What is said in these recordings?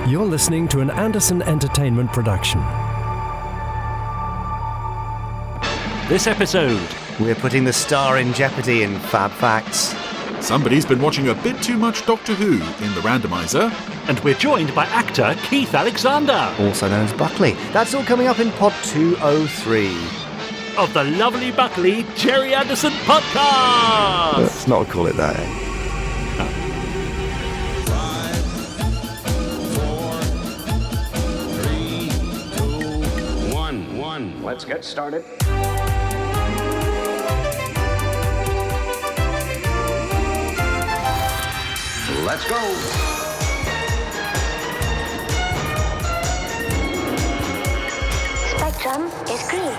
You're listening to an Anderson Entertainment production. This episode, we're putting the star in jeopardy in FAB Facts. Somebody's been watching a bit too much Doctor Who in the Randomiser. And we're joined by actor Keith Alexander, also known as Buckley. That's all coming up in Pod 203. Of the lovely Buckley Gerry Anderson podcast. Let's not call it that. Let's get started. Let's go. Spectrum is green.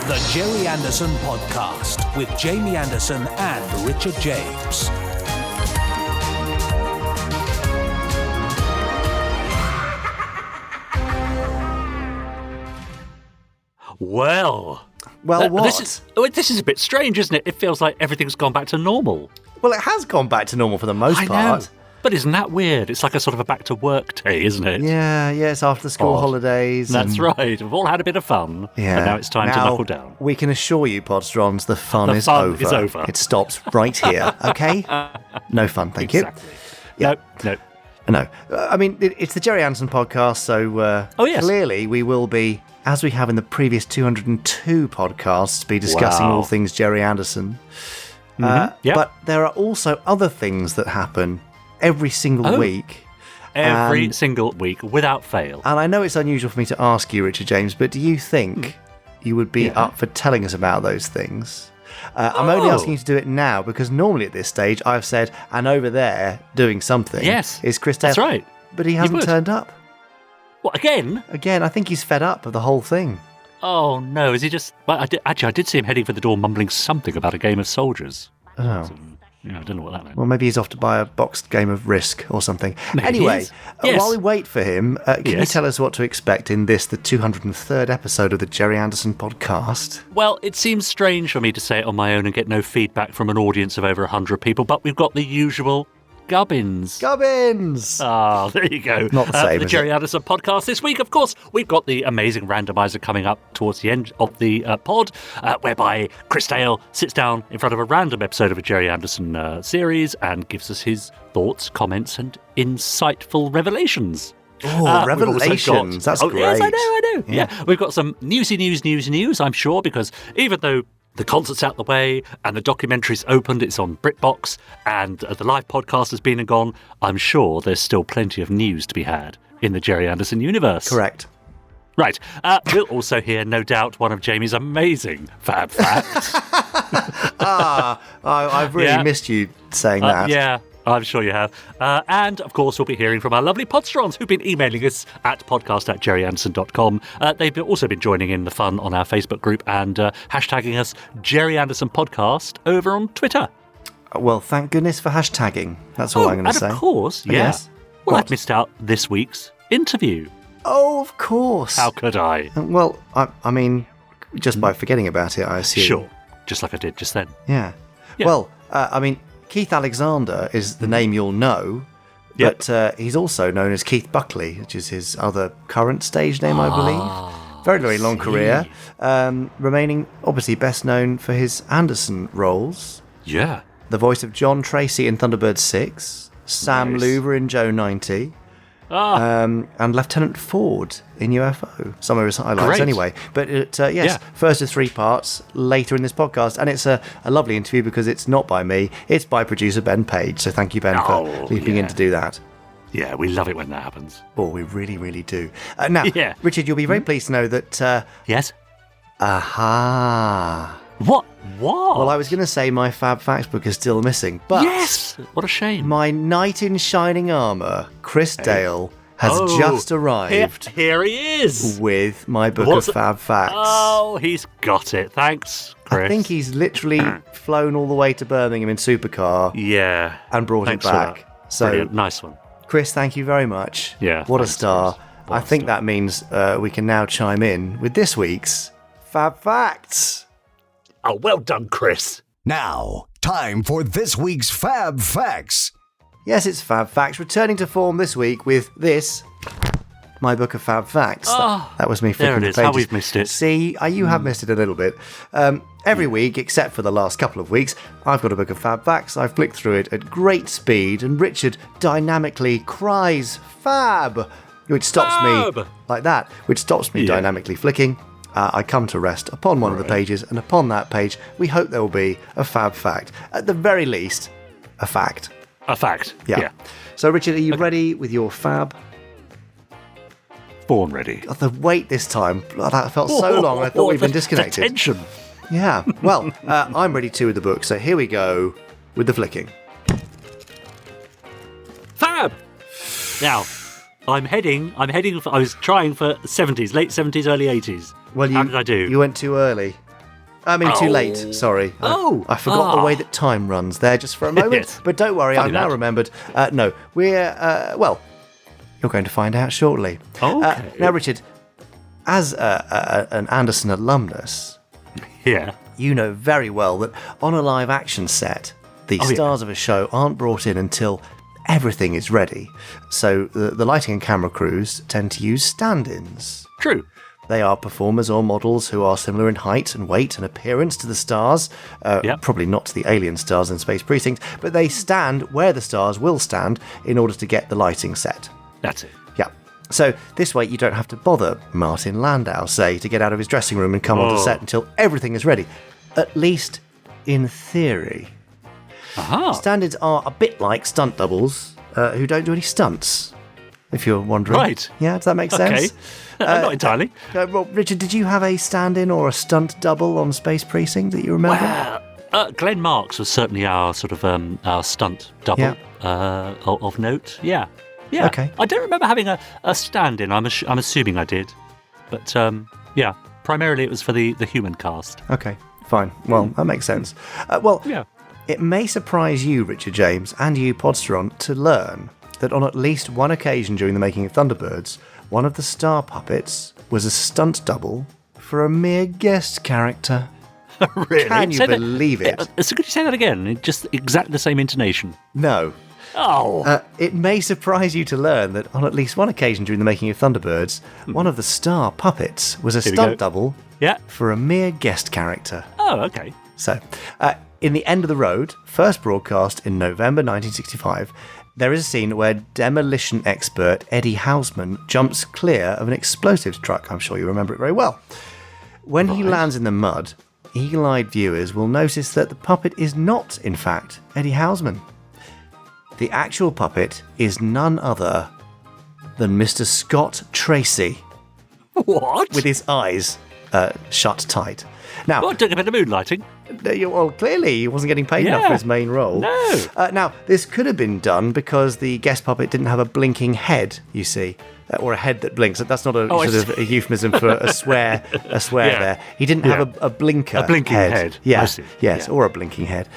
The Gerry Anderson podcast with Jamie Anderson and Richard James. Well, what? This is a bit strange, isn't it? It feels like everything's gone back to normal. Well, it has gone back to normal for the most part. Know. But isn't that weird? It's like a sort of a back to work day, isn't it? Yeah, it's after the school holidays. That's right. We've all had a bit of fun. Yeah. And now it's time to knuckle down. We can assure you, Podsterons, the fun is over. It stops right here, okay? No fun, thank you. Yeah. No. I mean, it's the Gerry Anderson podcast, so clearly we will be, as we have in the previous 202 podcasts, be discussing all things Gerry Anderson. But there are also other things that happen every single week. Every single week, without fail. And I know it's unusual for me to ask you, Richard James, but do you think you would be up for telling us about those things? I'm only asking you to do it now because normally at this stage I've said, and over there doing something is Chris Dale. That's right. But he hasn't turned up. What, again? Again, I think he's fed up of the whole thing. Oh, no, is he just... Well, I did see him heading for the door mumbling something about a game of soldiers. Oh. So, I don't know what that meant. Well, maybe he's off to buy a boxed game of Risk or something. Anyway, while we wait for him, can you tell us what to expect in the 203rd episode of the Gerry Anderson podcast? Well, it seems strange for me to say it on my own and get no feedback from an audience of over 100 people, but we've got the usual... Gubbins! Ah, there you go. Not the same, the Gerry Anderson podcast this week, of course, we've got the amazing Randomiser coming up towards the end of the pod, whereby Chris Dale sits down in front of a random episode of a Gerry Anderson series and gives us his thoughts, comments, and insightful revelations. Oh, revelations! That's great. Yes, I know. Yeah, we've got some newsy news, I'm sure, because even though the concert's out the way and the documentary's opened, it's on BritBox, and the live podcast has been and gone, I'm sure there's still plenty of news to be had in the Gerry Anderson universe. Correct. Right. We'll also hear, no doubt, one of Jamie's amazing FAB Facts. I've really missed you saying that. Yeah. I'm sure you have. And, of course, we'll be hearing from our lovely Podsterons who've been emailing us at podcast@gerryanderson.com. They've also been joining in the fun on our Facebook group and hashtagging us Gerry Anderson Podcast over on Twitter. Well, thank goodness for hashtagging. That's all I'm going to say. And, of course, yes. Well, I've missed out this week's interview. Oh, of course. How could I? Well, I mean, just by forgetting about it, I assume. Sure. Just like I did just then. Yeah. Well, I mean... Keith Alexander is the name you'll know, but he's also known as Keith Buckley, which is his other current stage name, I believe. Very, very long career, remaining obviously best known for his Anderson roles. Yeah. The voice of John Tracy in Thunderbird 6, Sam Louver in Joe 90, and Lieutenant Ford in UFO. Some of his highlights anyway. But first of 3 parts later in this podcast. And it's a lovely interview because it's not by me, it's by producer Ben Page. So thank you, Ben, for leaping in to do that. Yeah, we love it when that happens. Oh, we really, really do. Now, Richard, you'll be very pleased to know that... yes? Aha. What? Well, I was going to say my FAB Facts book is still missing, but... Yes! What a shame. My knight in shining armour, Chris Dale, has just arrived. Here he is! With my book of FAB Facts. Oh, he's got it. Thanks, Chris. I think he's literally flown all the way to Birmingham in supercar. Yeah. And brought it back. So brilliant. Nice one. Chris, thank you very much. Yeah. What a star. I think that means we can now chime in with this week's FAB Facts. Oh, well done, Chris. Now, time for this week's FAB Facts. Yes, it's FAB Facts, returning to form this week with this. my book of Fab Facts. That was me flicking the pages. There it is, how we've missed it. See, you have missed it a little bit. Every week, except for the last couple of weeks, I've got a book of Fab Facts. I've flicked through it at great speed, and Richard dynamically cries Fab, which stops me like that, which stops me dynamically flicking. I come to rest upon one of the pages, and upon that page, we hope there will be a Fab Fact. At the very least, a fact. A fact. Yeah. So, Richard, are you ready with your Fab? Born ready. God, the wait this time, that felt so long, I thought we'd been disconnected. The tension. Yeah. Well, I'm ready too with the book, so here we go with the flicking. Fab! Now, I was trying for 70s, late 70s, early 80s. Well, how did I do? You went too early. I mean, too late, sorry. I forgot the way that time runs there just for a moment. Yes. But don't worry, I've now remembered. No, we're, you're going to find out shortly. Okay. Now, Richard, as an Anderson alumnus, you know very well that on a live action set, the stars of a show aren't brought in until everything is ready. So the lighting and camera crews tend to use stand-ins. True. They are performers or models who are similar in height and weight and appearance to the stars, probably not to the alien stars in Space Precinct, but they stand where the stars will stand in order to get the lighting set. That's it. Yeah. So this way you don't have to bother Martin Landau, say, to get out of his dressing room and come onto set until everything is ready. At least in theory. Stand-ins are a bit like stunt doubles who don't do any stunts, if you're wondering. Right. Yeah, does that make sense? Not entirely. Well, Richard, did you have a stand-in or a stunt double on Space Precinct that you remember? Well, Glenn Marks was certainly our sort of our stunt double of note. Yeah. Okay. I don't remember having a stand-in. I'm assuming I did, but primarily it was for the human cast. Okay, fine. Well, that makes sense. It may surprise you, Richard James, and you, Podsteron, to learn that on at least one occasion during the making of Thunderbirds, one of the star puppets was a stunt double for a mere guest character. Really? Can you believe it? So could you say that again? Just exactly the same intonation. No. Oh. It may surprise you to learn that on at least one occasion during the making of Thunderbirds, one of the star puppets was a stunt double for a mere guest character. Oh, okay. So, in The End of the Road, first broadcast in November 1965, there is a scene where demolition expert Eddie Hausman jumps clear of an explosives truck. I'm sure you remember it very well. When he lands in the mud, eagle-eyed viewers will notice that the puppet is not, in fact, Eddie Hausman. The actual puppet is none other than Mr. Scott Tracy. What? With his eyes shut tight. Now, well, took a bit of moonlighting. Well, clearly he wasn't getting paid enough for his main role. No. Now, this could have been done because the guest puppet didn't have a blinking head, you see. Or a head that blinks. That's not a a euphemism for a swear there. He didn't have a blinker. A blinking head. Yes, or a blinking head.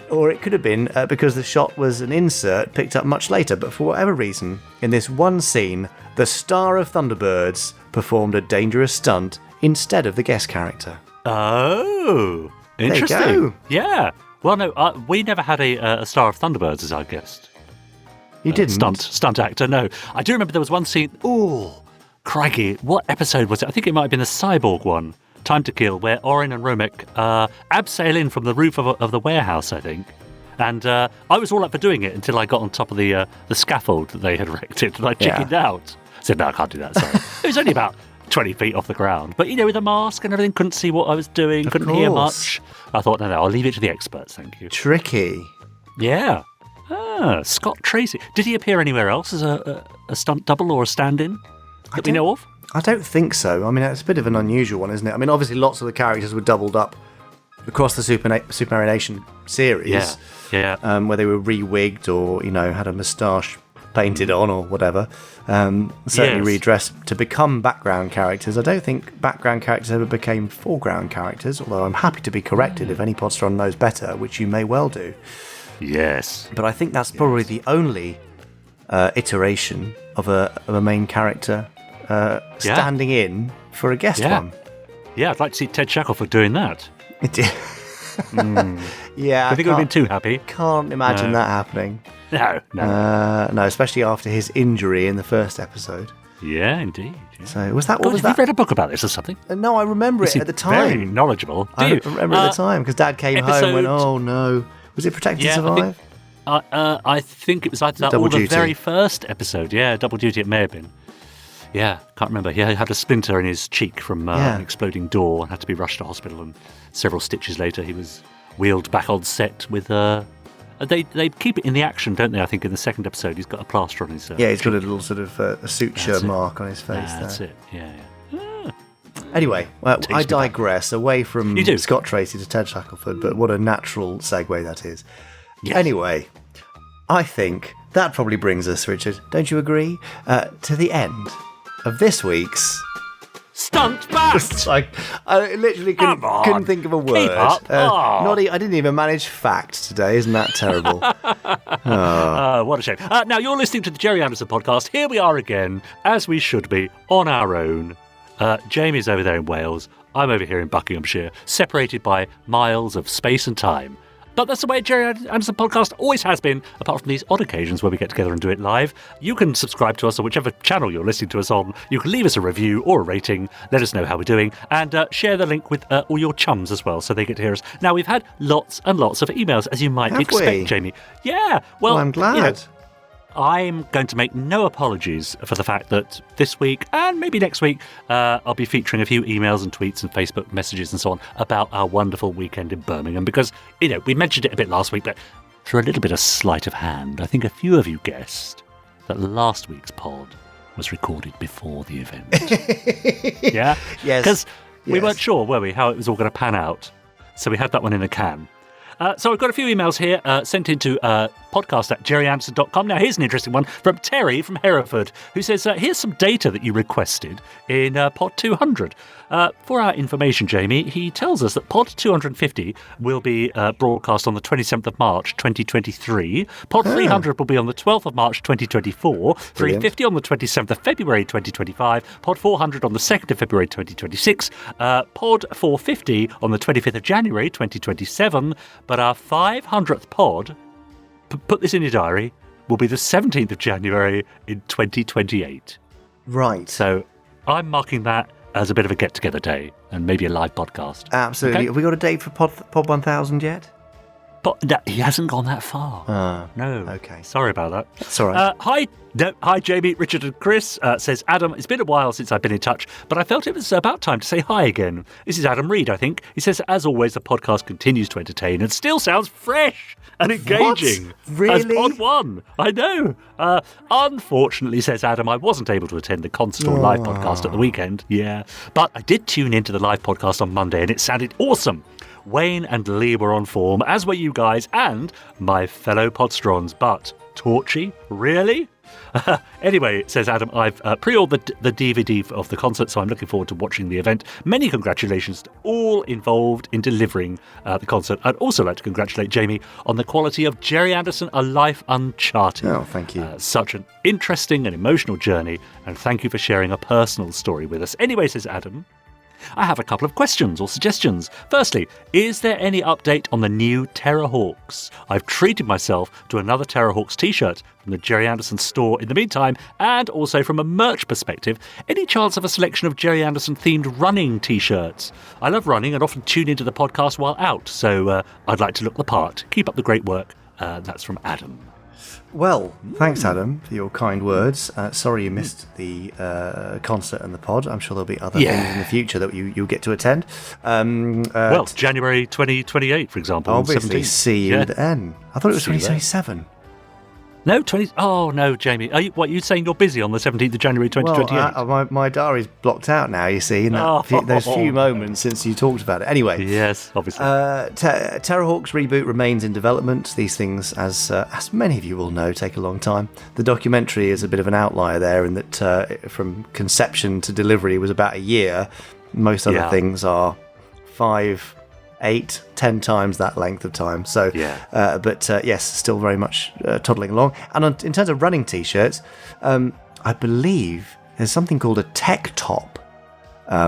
Or it could have been because the shot was an insert picked up much later, but for whatever reason, in this one scene, the star of Thunderbirds performed a dangerous stunt instead of the guest character. Oh, interesting. There you go. Yeah. Well, no, we never had a star of Thunderbirds as our guest. You didn't? Stunt actor, no. I do remember there was one scene, crikey, what episode was it? I think it might have been the Cyborg one, Time to Kill, where Oren and Romek abseil in from the roof of the warehouse, I think. And I was all up for doing it until I got on top of the scaffold that they had erected, and I chickened out. I said, no, I can't do that, sorry. It was only about 20 feet off the ground. But, with a mask and everything, couldn't see what I was doing, couldn't hear much. I thought, no, I'll leave it to the experts, thank you. Tricky. Yeah. Scott Tracy. Did he appear anywhere else as a stunt double or a stand-in that we know of? I don't think so. I mean, it's a bit of an unusual one, isn't it? I mean, obviously lots of the characters were doubled up across the Supermarionation series. Yeah. Where they were re-wigged or, had a moustache painted on or whatever. Certainly redressed to become background characters. I don't think background characters ever became foreground characters, although I'm happy to be corrected if any Podsteron knows better, which you may well do. Yes. But I think that's probably the only iteration of a main character standing in for a guest one. Yeah, I'd like to see Ted Shackleton doing that. Yeah. I think I would have been too happy. Can't imagine that happening. No. No, especially after his injury in the first episode. Yeah, indeed. Yeah. So was that? What God, was have that? you read a book about this or something? No, I remember it at the time. Very knowledgeable. Do I you? remember at the time because Dad came home and went, "Oh no, was it Protect and Survive?" I think it was either that Double or the Duty. very first episode. Yeah, Double Duty it may have been. Yeah, can't remember. He had a splinter in his cheek from an exploding door and had to be rushed to hospital. And several stitches later, he was wheeled back on set with They keep it in the action, don't they? I think in the second episode, he's got a plaster on his. He's got a little sort of a suture mark on his face. That's it. Yeah. Anyway, I digress away from You do. Scott Tracy to Ted Shackelford, but what a natural segue that is. Yes. Anyway, I think that probably brings us, Richard, don't you agree, to the end of this week's Stunt Fact! I literally couldn't think of a word. Keep up. I didn't even manage fact today. Isn't that terrible? What a shame. Now, you're listening to the Gerry Anderson podcast. Here we are again, as we should be, on our own. Jamie's over there in Wales. I'm over here in Buckinghamshire, separated by miles of space and time. But that's the way Gerry Anderson podcast always has been, apart from these odd occasions where we get together and do it live. You can subscribe to us on whichever channel you're listening to us on. You can leave us a review or a rating, let us know how we're doing, and share the link with all your chums as well, so they get to hear us. Now, we've had lots and lots of emails, as you might expect, Jamie. Yeah, well, I'm glad. I'm going to make no apologies for the fact that this week and maybe next week I'll be featuring a few emails and tweets and Facebook messages and so on about our wonderful weekend in Birmingham because, we mentioned it a bit last week, but through a little bit of sleight of hand, I think a few of you guessed that last week's pod was recorded before the event. Yeah? Yes. Because we weren't sure, were we, how it was all going to pan out. So we had that one in the can. So I've got a few emails here sent into podcast@gerryanderson.com. Now, here's an interesting one from Terry from Hereford, who says, here's some data that you requested in Pod 200. For our information, Jamie, he tells us that Pod 250 will be broadcast on the 27th of March, 2023. Pod 300 will be on the 12th of March, 2024. 350 on the 27th of February, 2025. Pod 400 on the 2nd of February, 2026. Pod 450 on the 25th of January, 2027. But our 500th pod, put this in your diary, will be the 17th of January in 2028. Right. So I'm marking that as a bit of a get-together day and maybe a live podcast. Absolutely. Okay. Have we got a date for Pod 1000 yet? But no, he hasn't gone that far. No. Okay. Sorry about that. That's all right. Hi, Jamie, Richard and Chris. Says Adam, it's been a while since I've been in touch, but I felt it was about time to say hi again. This is Adam Reed, I think. He says, as always, the podcast continues to entertain and still sounds fresh and engaging. What? Really? As Pod 1. I know. Unfortunately, says Adam, I wasn't able to attend the concert or live podcast at the weekend. Yeah. But I did tune into the live podcast on Monday and it sounded awesome. Wayne and Lee were on form, as were you guys and my fellow Podsterons. But Torchy? Really? Anyway, says Adam, I've pre-ordered the DVD of the concert, so I'm looking forward to watching the event. Many congratulations to all involved in delivering the concert. I'd also like to congratulate Jamie on the quality of Gerry Anderson, A Life Uncharted. Oh, thank you. Such an interesting and emotional journey, and thank you for sharing a personal story with us. Anyway, says Adam, I have a couple of questions or suggestions. Firstly, is there any update on the new Terrorhawks? I've treated myself to another Terrorhawks t-shirt from the Gerry Anderson store in the meantime, and also from a merch perspective, any chance of a selection of Gerry Anderson themed running t-shirts? I love running and often tune into the podcast while out, so I'd like to look the part. Keep up the great work. That's from Adam. Well, thanks, Adam, for your kind words. Sorry you missed the concert and the pod. I'm sure there'll be other things in the future that you'll get to attend. Well, January 2028, for example. Obviously, see you then. I thought it was 2027. No, 20. Oh, no, Jamie. Are you saying you're busy on the 17th of January 2028? Well, my diary's blocked out now, you see, in those few moments since you talked about it. Anyway. Yes, obviously. Terrorhawks reboot remains in development. These things, as many of you will know, take a long time. The documentary is a bit of an outlier there in that from conception to delivery was about a year. Most other things are 5, 8, 10 times that length of time. So, yes, still very much toddling along. And in terms of running t-shirts, I believe there's something called a tech top.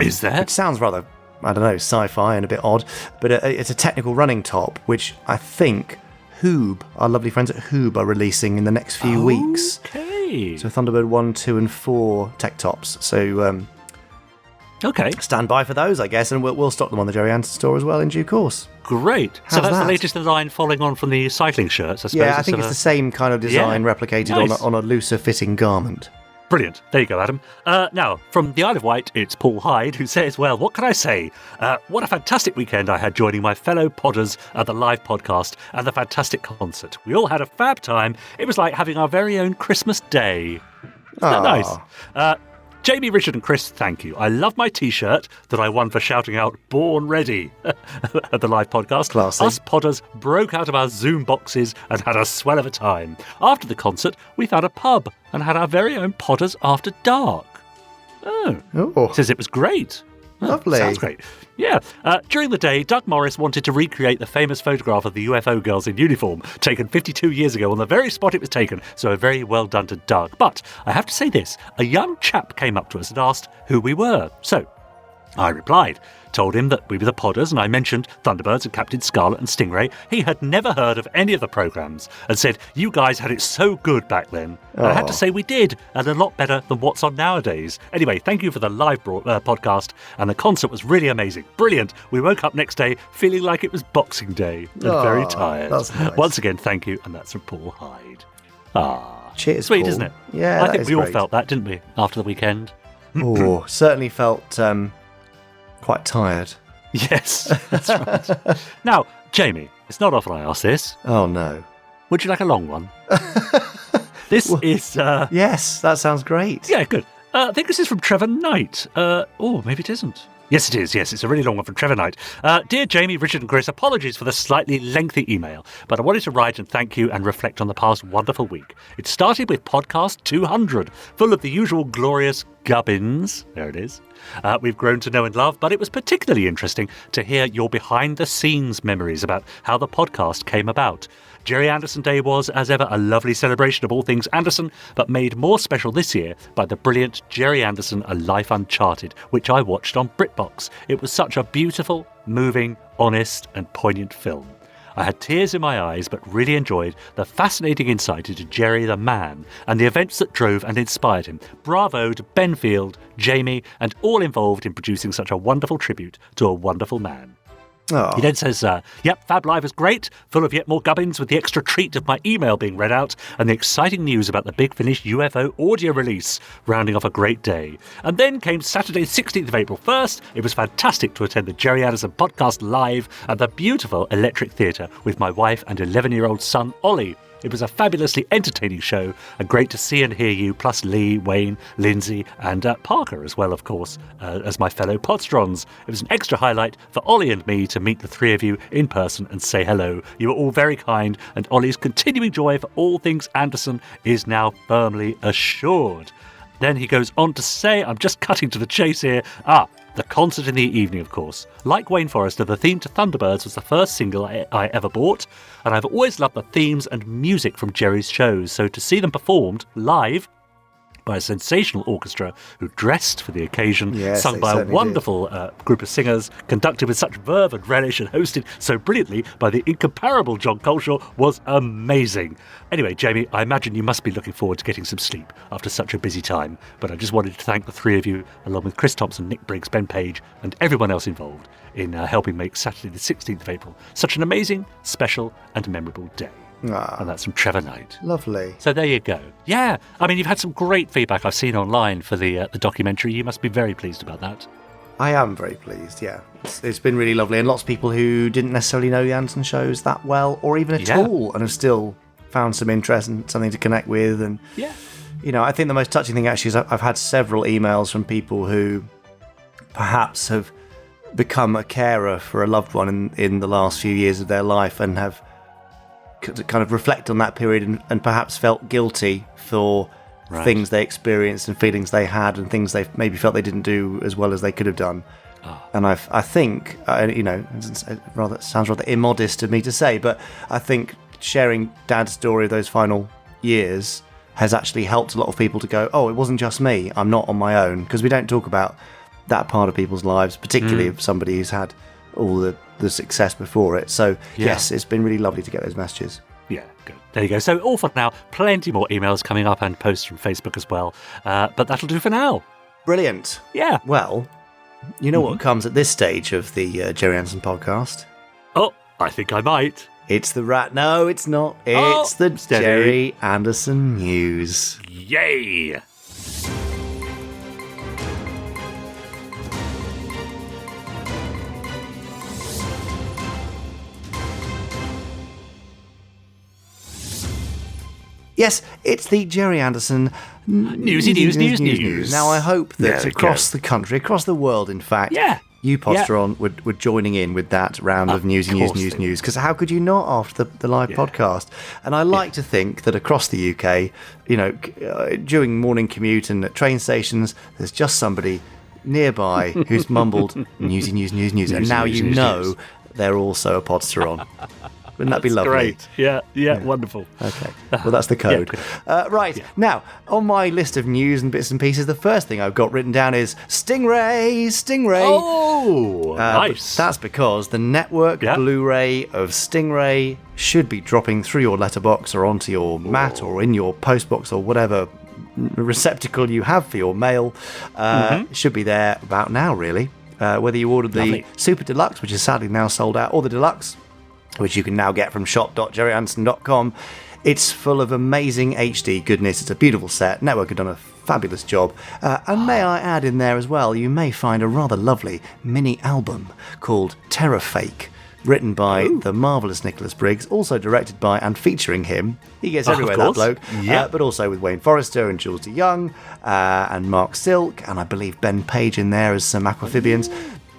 Is there? It sounds rather, I don't know, sci-fi and a bit odd, but it's a technical running top, which I think Hoob, our lovely friends at Hoob, are releasing in the next few weeks. Hey. So Thunderbird 1, 2 and 4 tech tops. So okay. Stand by for those, I guess, and we'll stock them on the Gerry Anderson store as well in due course. Great. How's so that's that? the latest design following on from the cycling shirts, I suppose. Yeah, I think it's the same kind of design replicated Nice. on a looser fitting garment. Brilliant. There you go, Adam. Now, from the Isle of Wight, it's Paul Hyde, who says, well, what can I say? What a fantastic weekend I had joining my fellow podders at the live podcast and the fantastic concert. We all had a fab time. It was like having our very own Christmas day. Isn't that nice? Jamie, Richard and Chris, thank you. I love my T-shirt that I won for shouting out Born Ready at the live podcast. Classy. Us podders broke out of our Zoom boxes and had a swell of a time. After the concert, we found a pub and had our very own Podders After Dark. Oh. Says it was great. Lovely. Sounds great. Yeah. During the day, Doug Morris wanted to recreate the famous photograph of the UFO girls in uniform, taken 52 years ago on the very spot it was taken, so very well done to Doug. But I have to say this, a young chap came up to us and asked who we were. So I replied, told him that we were the Podders, and I mentioned Thunderbirds and Captain Scarlet and Stingray. He had never heard of any of the programmes and said, you guys had it so good back then. And I had to say we did, and a lot better than what's on nowadays. Anyway, thank you for the live podcast, and the concert was really amazing. Brilliant. We woke up next day feeling like it was Boxing Day and very tired. That's nice. Once again, thank you, and that's from Paul Hyde. Cheers, Sweet, Paul. isn't it? Yeah, I think we all great. felt that, didn't we, after the weekend? Certainly felt quite tired. Yes, that's right. Now, Jamie, it's not often I ask this. Oh, no. Would you like a long one? This is... Yes, that sounds great. Yeah, good. I think this is from Trevor Knight. Maybe it isn't. Yes, it is. Yes, it's a really long one from Trevor Knight. Dear Jamie, Richard and Chris, apologies for the slightly lengthy email, but I wanted to write and thank you and reflect on the past wonderful week. It started with podcast 200, full of the usual glorious gubbins. There it is. We've grown to know and love, but it was particularly interesting to hear your behind-the-scenes memories about how the podcast came about. Gerry Anderson Day was, as ever, a lovely celebration of all things Anderson, but made more special this year by the brilliant Gerry Anderson A Life Uncharted, which I watched on BritBox. It was such a beautiful, moving, honest and poignant film. I had tears in my eyes, but really enjoyed the fascinating insight into Gerry the man and the events that drove and inspired him. Bravo to Ben Field, Jamie, and all involved in producing such a wonderful tribute to a wonderful man. Oh. He then says, yep, Fab Live was great, full of yet more gubbins with the extra treat of my email being read out and the exciting news about the Big Finish UFO audio release, rounding off a great day. And then came Saturday, 16th of April 1st. It was fantastic to attend the Gerry Anderson podcast live at the beautiful Electric Theatre with my wife and 11-year-old son, Ollie. It was a fabulously entertaining show and great to see and hear you, plus Lee, Wayne, Lindsay and Parker as well, of course, as my fellow Podsterons. It was an extra highlight for Ollie and me to meet the three of you in person and say hello. You were all very kind, and Ollie's continuing joy for all things Anderson is now firmly assured. Then he goes on to say, I'm just cutting to the chase here, the concert in the evening, of course. Like Wayne Forrester, the theme to Thunderbirds was the first single I ever bought, and I've always loved the themes and music from Gerry's shows, so to see them performed live by a sensational orchestra who dressed for the occasion, sung by a wonderful group of singers, conducted with such verve and relish and hosted so brilliantly by the incomparable John Coleshaw was amazing. Anyway, Jamie, I imagine you must be looking forward to getting some sleep after such a busy time, but I just wanted to thank the three of you, along with Chris Thompson, Nick Briggs, Ben Page, and everyone else involved in helping make Saturday the 16th of April such an amazing, special and memorable day. And that's from Trevor Knight. Lovely. So there you go. Yeah, I mean, you've had some great feedback I've seen online for the documentary. You must be very pleased about that. I am very pleased, yeah. It's been really lovely, and lots of people who didn't necessarily know the Anderson shows that well, or even at all, and have still found some interest and something to connect with. And I think the most touching thing actually is I've had several emails from people who perhaps have become a carer for a loved one in the last few years of their life and have kind of reflect on that period and perhaps felt guilty for things they experienced and feelings they had and things they maybe felt they didn't do as well as they could have done. And I think, it sounds rather immodest of me to say, but I think sharing Dad's story of those final years has actually helped a lot of people to go, oh, it wasn't just me, I'm not on my own, because we don't talk about that part of people's lives, particularly of somebody who's had all the success before it. So yes, it's been really lovely to get those messages. Yeah, good. There you go. So all for now. Plenty more emails coming up and posts from Facebook as well. But that'll do for now. Brilliant. Yeah. Well, you know what comes at this stage of the Gerry Anderson podcast? Oh, I think I might. It's the rat. No, it's not. It's the steady. Gerry Anderson news. Yay! Yes, it's the Gerry Anderson Newsy news. Now, I hope that There we across go. the country, across the world, in fact, Yeah. you, Podsteron, were joining in with that round of news. Because how could you not after the live podcast? And I like to think that across the UK, during morning commute and at train stations, there's just somebody nearby who's mumbled news. And now you know they're also a Podsteron. Wouldn't that be lovely? Great. Yeah, wonderful. Okay. Well, that's the code. Right. Yeah. Now, on my list of news and bits and pieces, the first thing I've got written down is Stingray. Oh, nice. That's because the network Blu-ray of Stingray should be dropping through your letterbox or onto your mat or in your postbox or whatever receptacle you have for your mail. Should be there about now, really. Whether you ordered the Super Deluxe, which is sadly now sold out, or the Deluxe, which you can now get from shop.gerryanderson.com. It's full of amazing HD goodness. It's a beautiful set. Network have done a fabulous job. And may I add in there as well, you may find a rather lovely mini album called Terror Fake, written by the marvellous Nicholas Briggs, also directed by and featuring him. He gets everywhere, that bloke. Yeah. But also with Wayne Forrester and Jules DeYoung and Mark Silk, and I believe Ben Page in there as some Aquamphibians.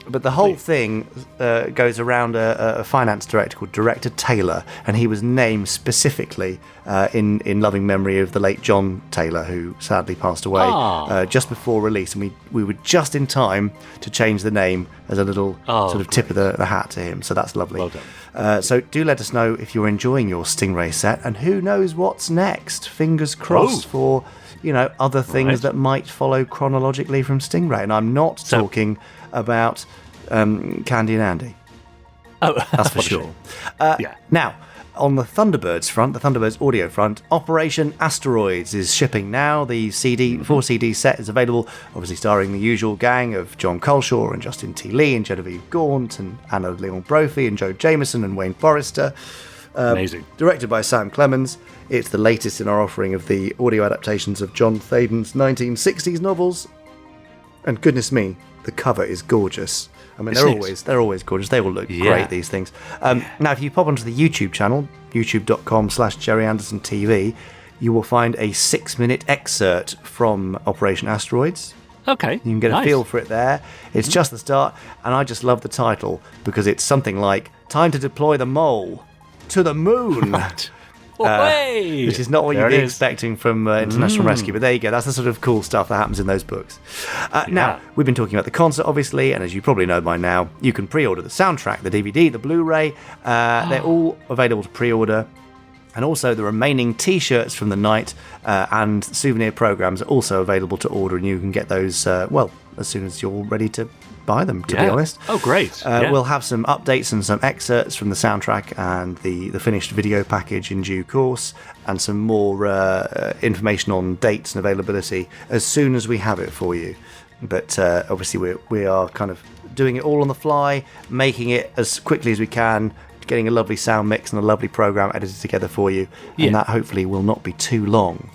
But the whole thing goes around a finance director called Director Taylor, and he was named specifically in loving memory of the late John Taylor, who sadly passed away just before release. And we were just in time to change the name as a little tip of the hat to him. So that's lovely. Well done. So do let us know if you're enjoying your Stingray set, and who knows what's next. Fingers crossed for other things that might follow chronologically from Stingray. And I'm not talking about Candy and Andy. Oh, that's for sure. Now, on the Thunderbirds front, the Thunderbirds audio front, Operation Asteroids is shipping now. The 4CD set is available, obviously starring the usual gang of John Culshaw and Justin T. Lee and Genevieve Gaunt and Anna Leon Brophy and Joe Jameson and Wayne Forrester. Amazing. Directed by Sam Clemens. It's the latest in our offering of the audio adaptations of John Thaden's 1960s novels. And goodness me, the cover is gorgeous. I mean, they're always gorgeous. They all look great, these things. Now, if you pop onto the YouTube channel, youtube.com/GerryAndersonTV, you will find a 6-minute excerpt from Operation Asteroids. Okay. You can get a feel for it there. It's just the start, and I just love the title because it's something like "Time to deploy the mole to the moon." Which is not what you'd be expecting from International Rescue, but there you go. That's the sort of cool stuff that happens in those books. Now, we've been talking about the concert, obviously, and as you probably know by now, you can pre-order the soundtrack, the DVD, the Blu-ray. They're all available to pre-order. And also the remaining T-shirts from the night and souvenir programs are also available to order, and you can get those, as soon as you're ready to buy them, to be honest. Oh, great. We'll have some updates and some excerpts from the soundtrack and the finished video package in due course, and some more information on dates and availability as soon as we have it for you. But obviously we are kind of doing it all on the fly, making it as quickly as we can, getting a lovely sound mix and a lovely program edited together for you, and that hopefully will not be too long.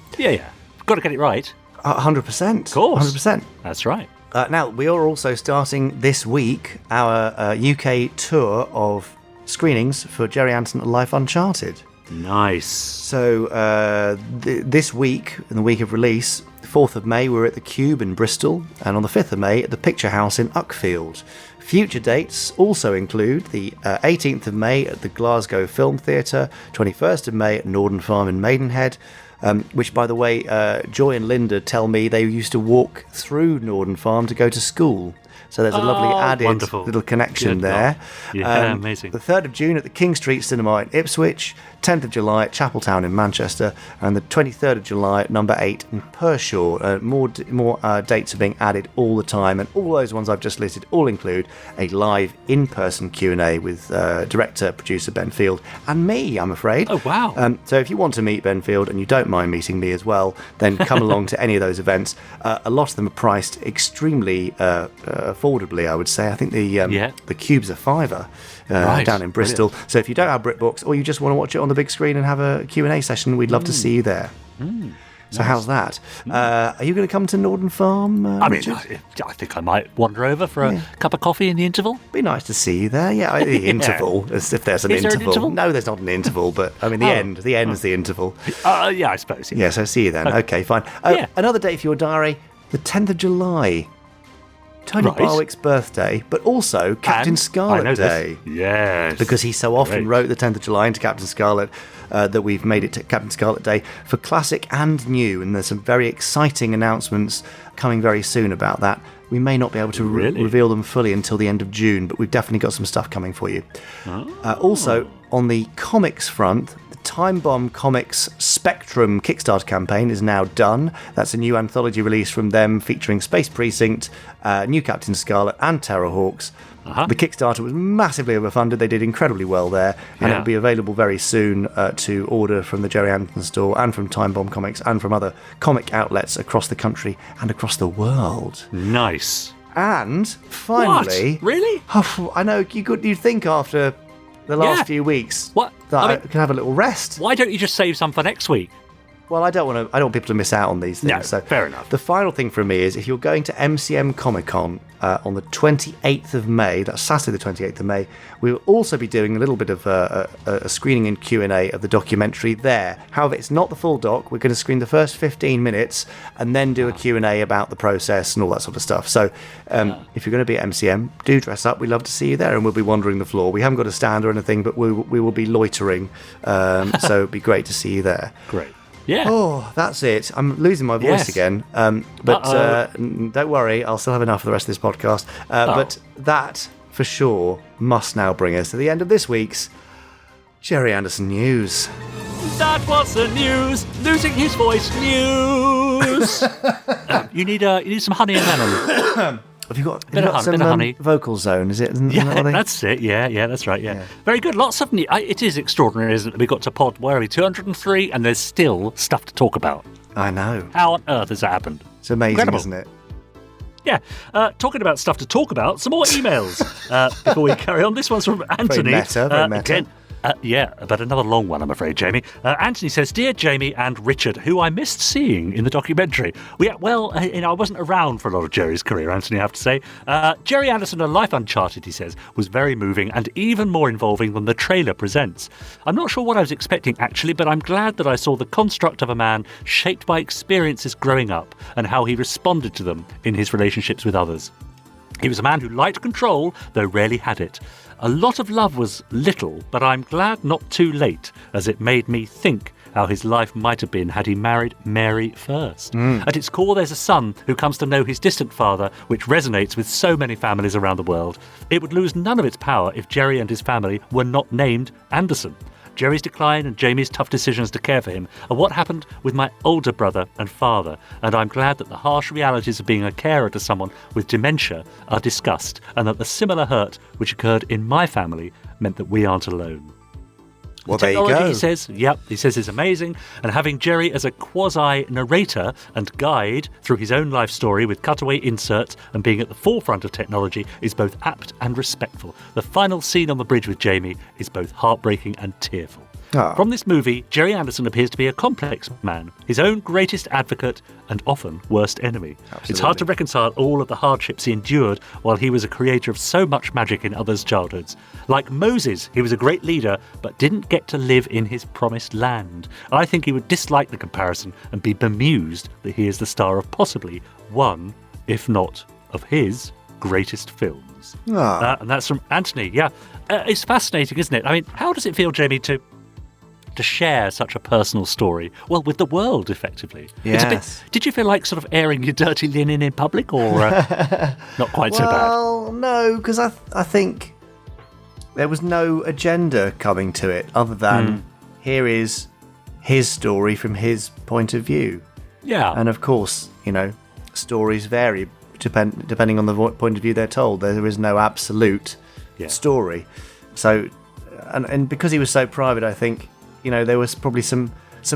Got to get it right. 100%. Of course. 100%. That's right. Now, we are also starting this week our UK tour of screenings for Gerry Anderson Life Uncharted. Nice. So this week, in the week of release, the 4th of May, we're at the Cube in Bristol, and on the 5th of May at the Picture House in Uckfield. Future dates also include the 18th of May at the Glasgow Film Theatre, 21st of May at Norden Farm in Maidenhead, which, by the way, Joy and Linda tell me they used to walk through Norden Farm to go to school. So there's a lovely added wonderful. little connection there. Yeah, amazing. The 3rd of June at the King Street Cinema in Ipswich, 10th of July at Chapeltown in Manchester, and the 23rd of July at Number 8 in Pershore. More dates are being added all the time, and all those ones I've just listed all include a live in-person Q&A with director, producer Ben Field, and me, I'm afraid. Oh, wow. So if you want to meet Ben Field and you don't mind meeting me as well, then come along to any of those events. A lot of them are priced extremely affordably, I would say. I think the Cube's a £5 down in Bristol. Brilliant. So if you don't have BritBox or you just want to watch it on the big screen and have a Q&A session, we'd love to see you there. So how's that? Are you going to come to Norden Farm? I think I might wander over for a cup of coffee in the interval. Be nice to see you there. Yeah, the interval, as if there's an Is interval. There an interval. No, there's not an interval, but I mean the end. The end is the interval. Yeah, I suppose. Yeah, so see you then. Okay, fine. Another date for your diary, the 10th of July. Tony Barwick's birthday, but also Captain Scarlet Day. This. Yes. Because he so often wrote the 10th of July into Captain Scarlet that we've made it to Captain Scarlet Day for classic and new. And there's some very exciting announcements coming very soon about that. We may not be able to reveal them fully until the end of June, but we've definitely got some stuff coming for you. Also, on the comics front, the Time Bomb Comics Spectrum Kickstarter campaign is now done. That's a new anthology release from them featuring Space Precinct, new Captain Scarlet, and Terrorhawks. The Kickstarter was massively overfunded. They did incredibly well there, and it'll be available very soon to order from the Gerry Anderson store and from Time Bomb Comics and from other comic outlets across the country and across the world. Nice. And finally... What? Really? I know, you'd think after the last few weeks that I can have a little rest. Why don't you just save some for next week? Well, I don't want people to miss out on these things. No, so fair enough. The final thing from me is if you're going to MCM Comic Con on the 28th of May, that's Saturday the 28th of May, we will also be doing a little bit of a screening and Q&A of the documentary there. However, it's not the full doc. We're going to screen the first 15 minutes and then do a Q&A about the process and all that sort of stuff. So if you're going to be at MCM, do dress up. We'd love to see you there, and we'll be wandering the floor. We haven't got a stand or anything, but we will be loitering. So it'd be great to see you there. Great. Yeah. Oh, that's it. I'm losing my voice again. But don't worry, I'll still have enough for the rest of this podcast. But that, for sure, must now bring us to the end of this week's Gerry Anderson News. That was the news. Losing his voice news. You need some honey and lemon. Have you got some honey. Vocal zone, is it? That's it. Yeah, that's right. Yeah. Very good. Lots of it is extraordinary, isn't it? We got to pod, where are we, 203, and there's still stuff to talk about. I know. How on earth has that happened? It's amazing, Incredible. Isn't it? Yeah. Talking about stuff to talk about, some more emails before we carry on. This one's from Anthony. Very meta. Again, but another long one, I'm afraid, Jamie. Anthony says, "Dear Jamie and Richard, who I missed seeing in the documentary." I wasn't around for a lot of Gerry's career, Anthony, I have to say. Gerry Anderson, A Life Uncharted, he says, was very moving and even more involving than the trailer presents. I'm not sure what I was expecting, actually, but I'm glad that I saw the construct of a man shaped by experiences growing up and how he responded to them in his relationships with others. He was a man who liked control, though rarely had it. A lot of love was little, but I'm glad not too late, as it made me think how his life might have been had he married Mary first. At its core, there's a son who comes to know his distant father, which resonates with so many families around the world. It would lose none of its power if Gerry and his family were not named Anderson. Gerry's decline and Jamie's tough decisions to care for him are what happened with my older brother and father, and I'm glad that the harsh realities of being a carer to someone with dementia are discussed, and that the similar hurt which occurred in my family meant that we aren't alone. Well, the technology, there you go. he says is amazing, and having Gerry as a quasi-narrator and guide through his own life story with cutaway inserts and being at the forefront of technology is both apt and respectful. The final scene on the bridge with Jamie is both heartbreaking and tearful. From this movie, Gerry Anderson appears to be a complex man, his own greatest advocate and often worst enemy. Absolutely. It's hard to reconcile all of the hardships he endured while he was a creator of so much magic in others' childhoods. Like Moses, he was a great leader, but didn't get to live in his promised land. I think he would dislike the comparison and be bemused that he is the star of possibly one, if not of his, greatest films. And that's from Anthony. Yeah, it's fascinating, isn't it? I mean, how does it feel, Jamie, to to share such a personal story, well, with the world, effectively. Yes. Did you feel like sort of airing your dirty linen in public, or not quite so bad? Well, no, because I think there was no agenda coming to it other than here is his story from his point of view. Yeah. And of course, stories vary depending on the point of view they're told. There is no absolute story. So, and because he was so private, I think, there was probably some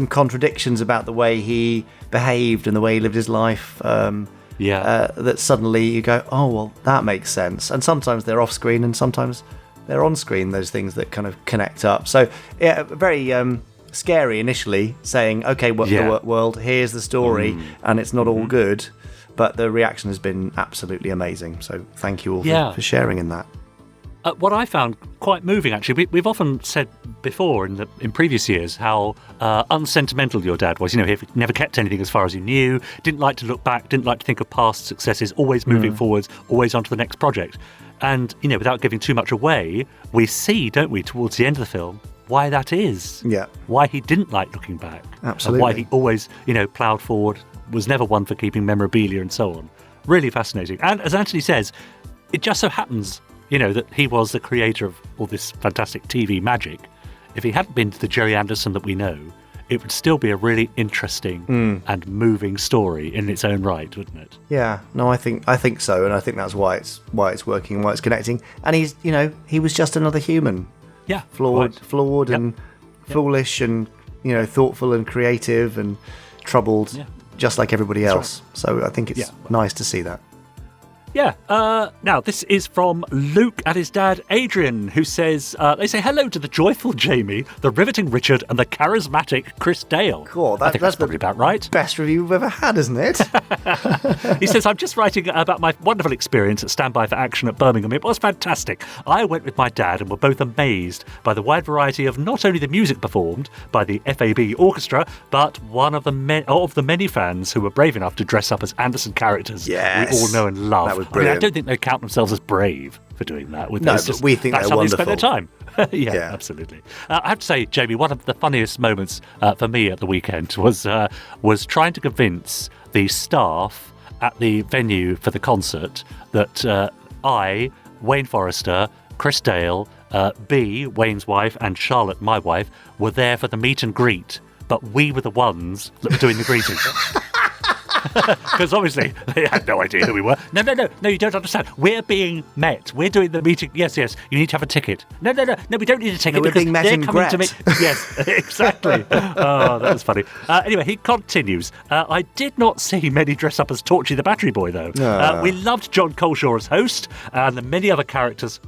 contradictions about the way he behaved and the way he lived his life. That suddenly you go, oh, well, that makes sense. And sometimes they're off screen and sometimes they're on screen, those things that kind of connect up. So, yeah, very scary initially, saying, okay, the world, here's the story, and it's not all good. But the reaction has been absolutely amazing. So thank you all for sharing in that. What I found quite moving, actually, we've often said before in previous years how unsentimental your dad was. He never kept anything as far as you knew, didn't like to look back, didn't like to think of past successes, always moving forwards, always on to the next project. And, without giving too much away, we see, don't we, towards the end of the film, why that is. Yeah. Why he didn't like looking back. Absolutely. And why he always, ploughed forward, was never one for keeping memorabilia and so on. Really fascinating. And as Anthony says, it just so happens, that he was the creator of all this fantastic TV magic. If he hadn't been the Gerry Anderson that we know, it would still be a really interesting and moving story in its own right, wouldn't it? Yeah, no, I think so, and I think that's why it's working, why it's connecting. And he's, he was just another human. Yeah, flawed and foolish and thoughtful and creative and troubled, just like everybody else. Right. So I think it's nice to see that. Yeah. Now, this is from Luke and his dad, Adrian, who says, they say hello to the joyful Jamie, the riveting Richard, and the charismatic Chris Dale. Cool. I think that's probably about right. Best review we've ever had, isn't it? He says, I'm just writing about my wonderful experience at Standby for Action at Birmingham. It was fantastic. I went with my dad and were both amazed by the wide variety of not only the music performed by the FAB orchestra, but one of the many fans who were brave enough to dress up as Anderson characters we all know and love. That was brilliant. I don't think they count themselves as brave for doing that. But we think that's they're how wonderful. They spend their time. Yeah, absolutely. I have to say, Jamie, one of the funniest moments for me at the weekend was trying to convince the staff at the venue for the concert that I, Wayne Forrester, Chris Dale, B, Wayne's wife, and Charlotte, my wife, were there for the meet and greet, but we were the ones that were doing the greeting. Because obviously they had no idea who we were. No, you don't understand. We're being met. We're doing the meeting. Yes, you need to have a ticket. No, we don't need a ticket. We're being met in coming Gret. to me. Yes, exactly. Oh, that was funny. Anyway, he continues. I did not see many dress up as Torchy the Battery Boy, though. We loved John Coleshaw as host and the many other characters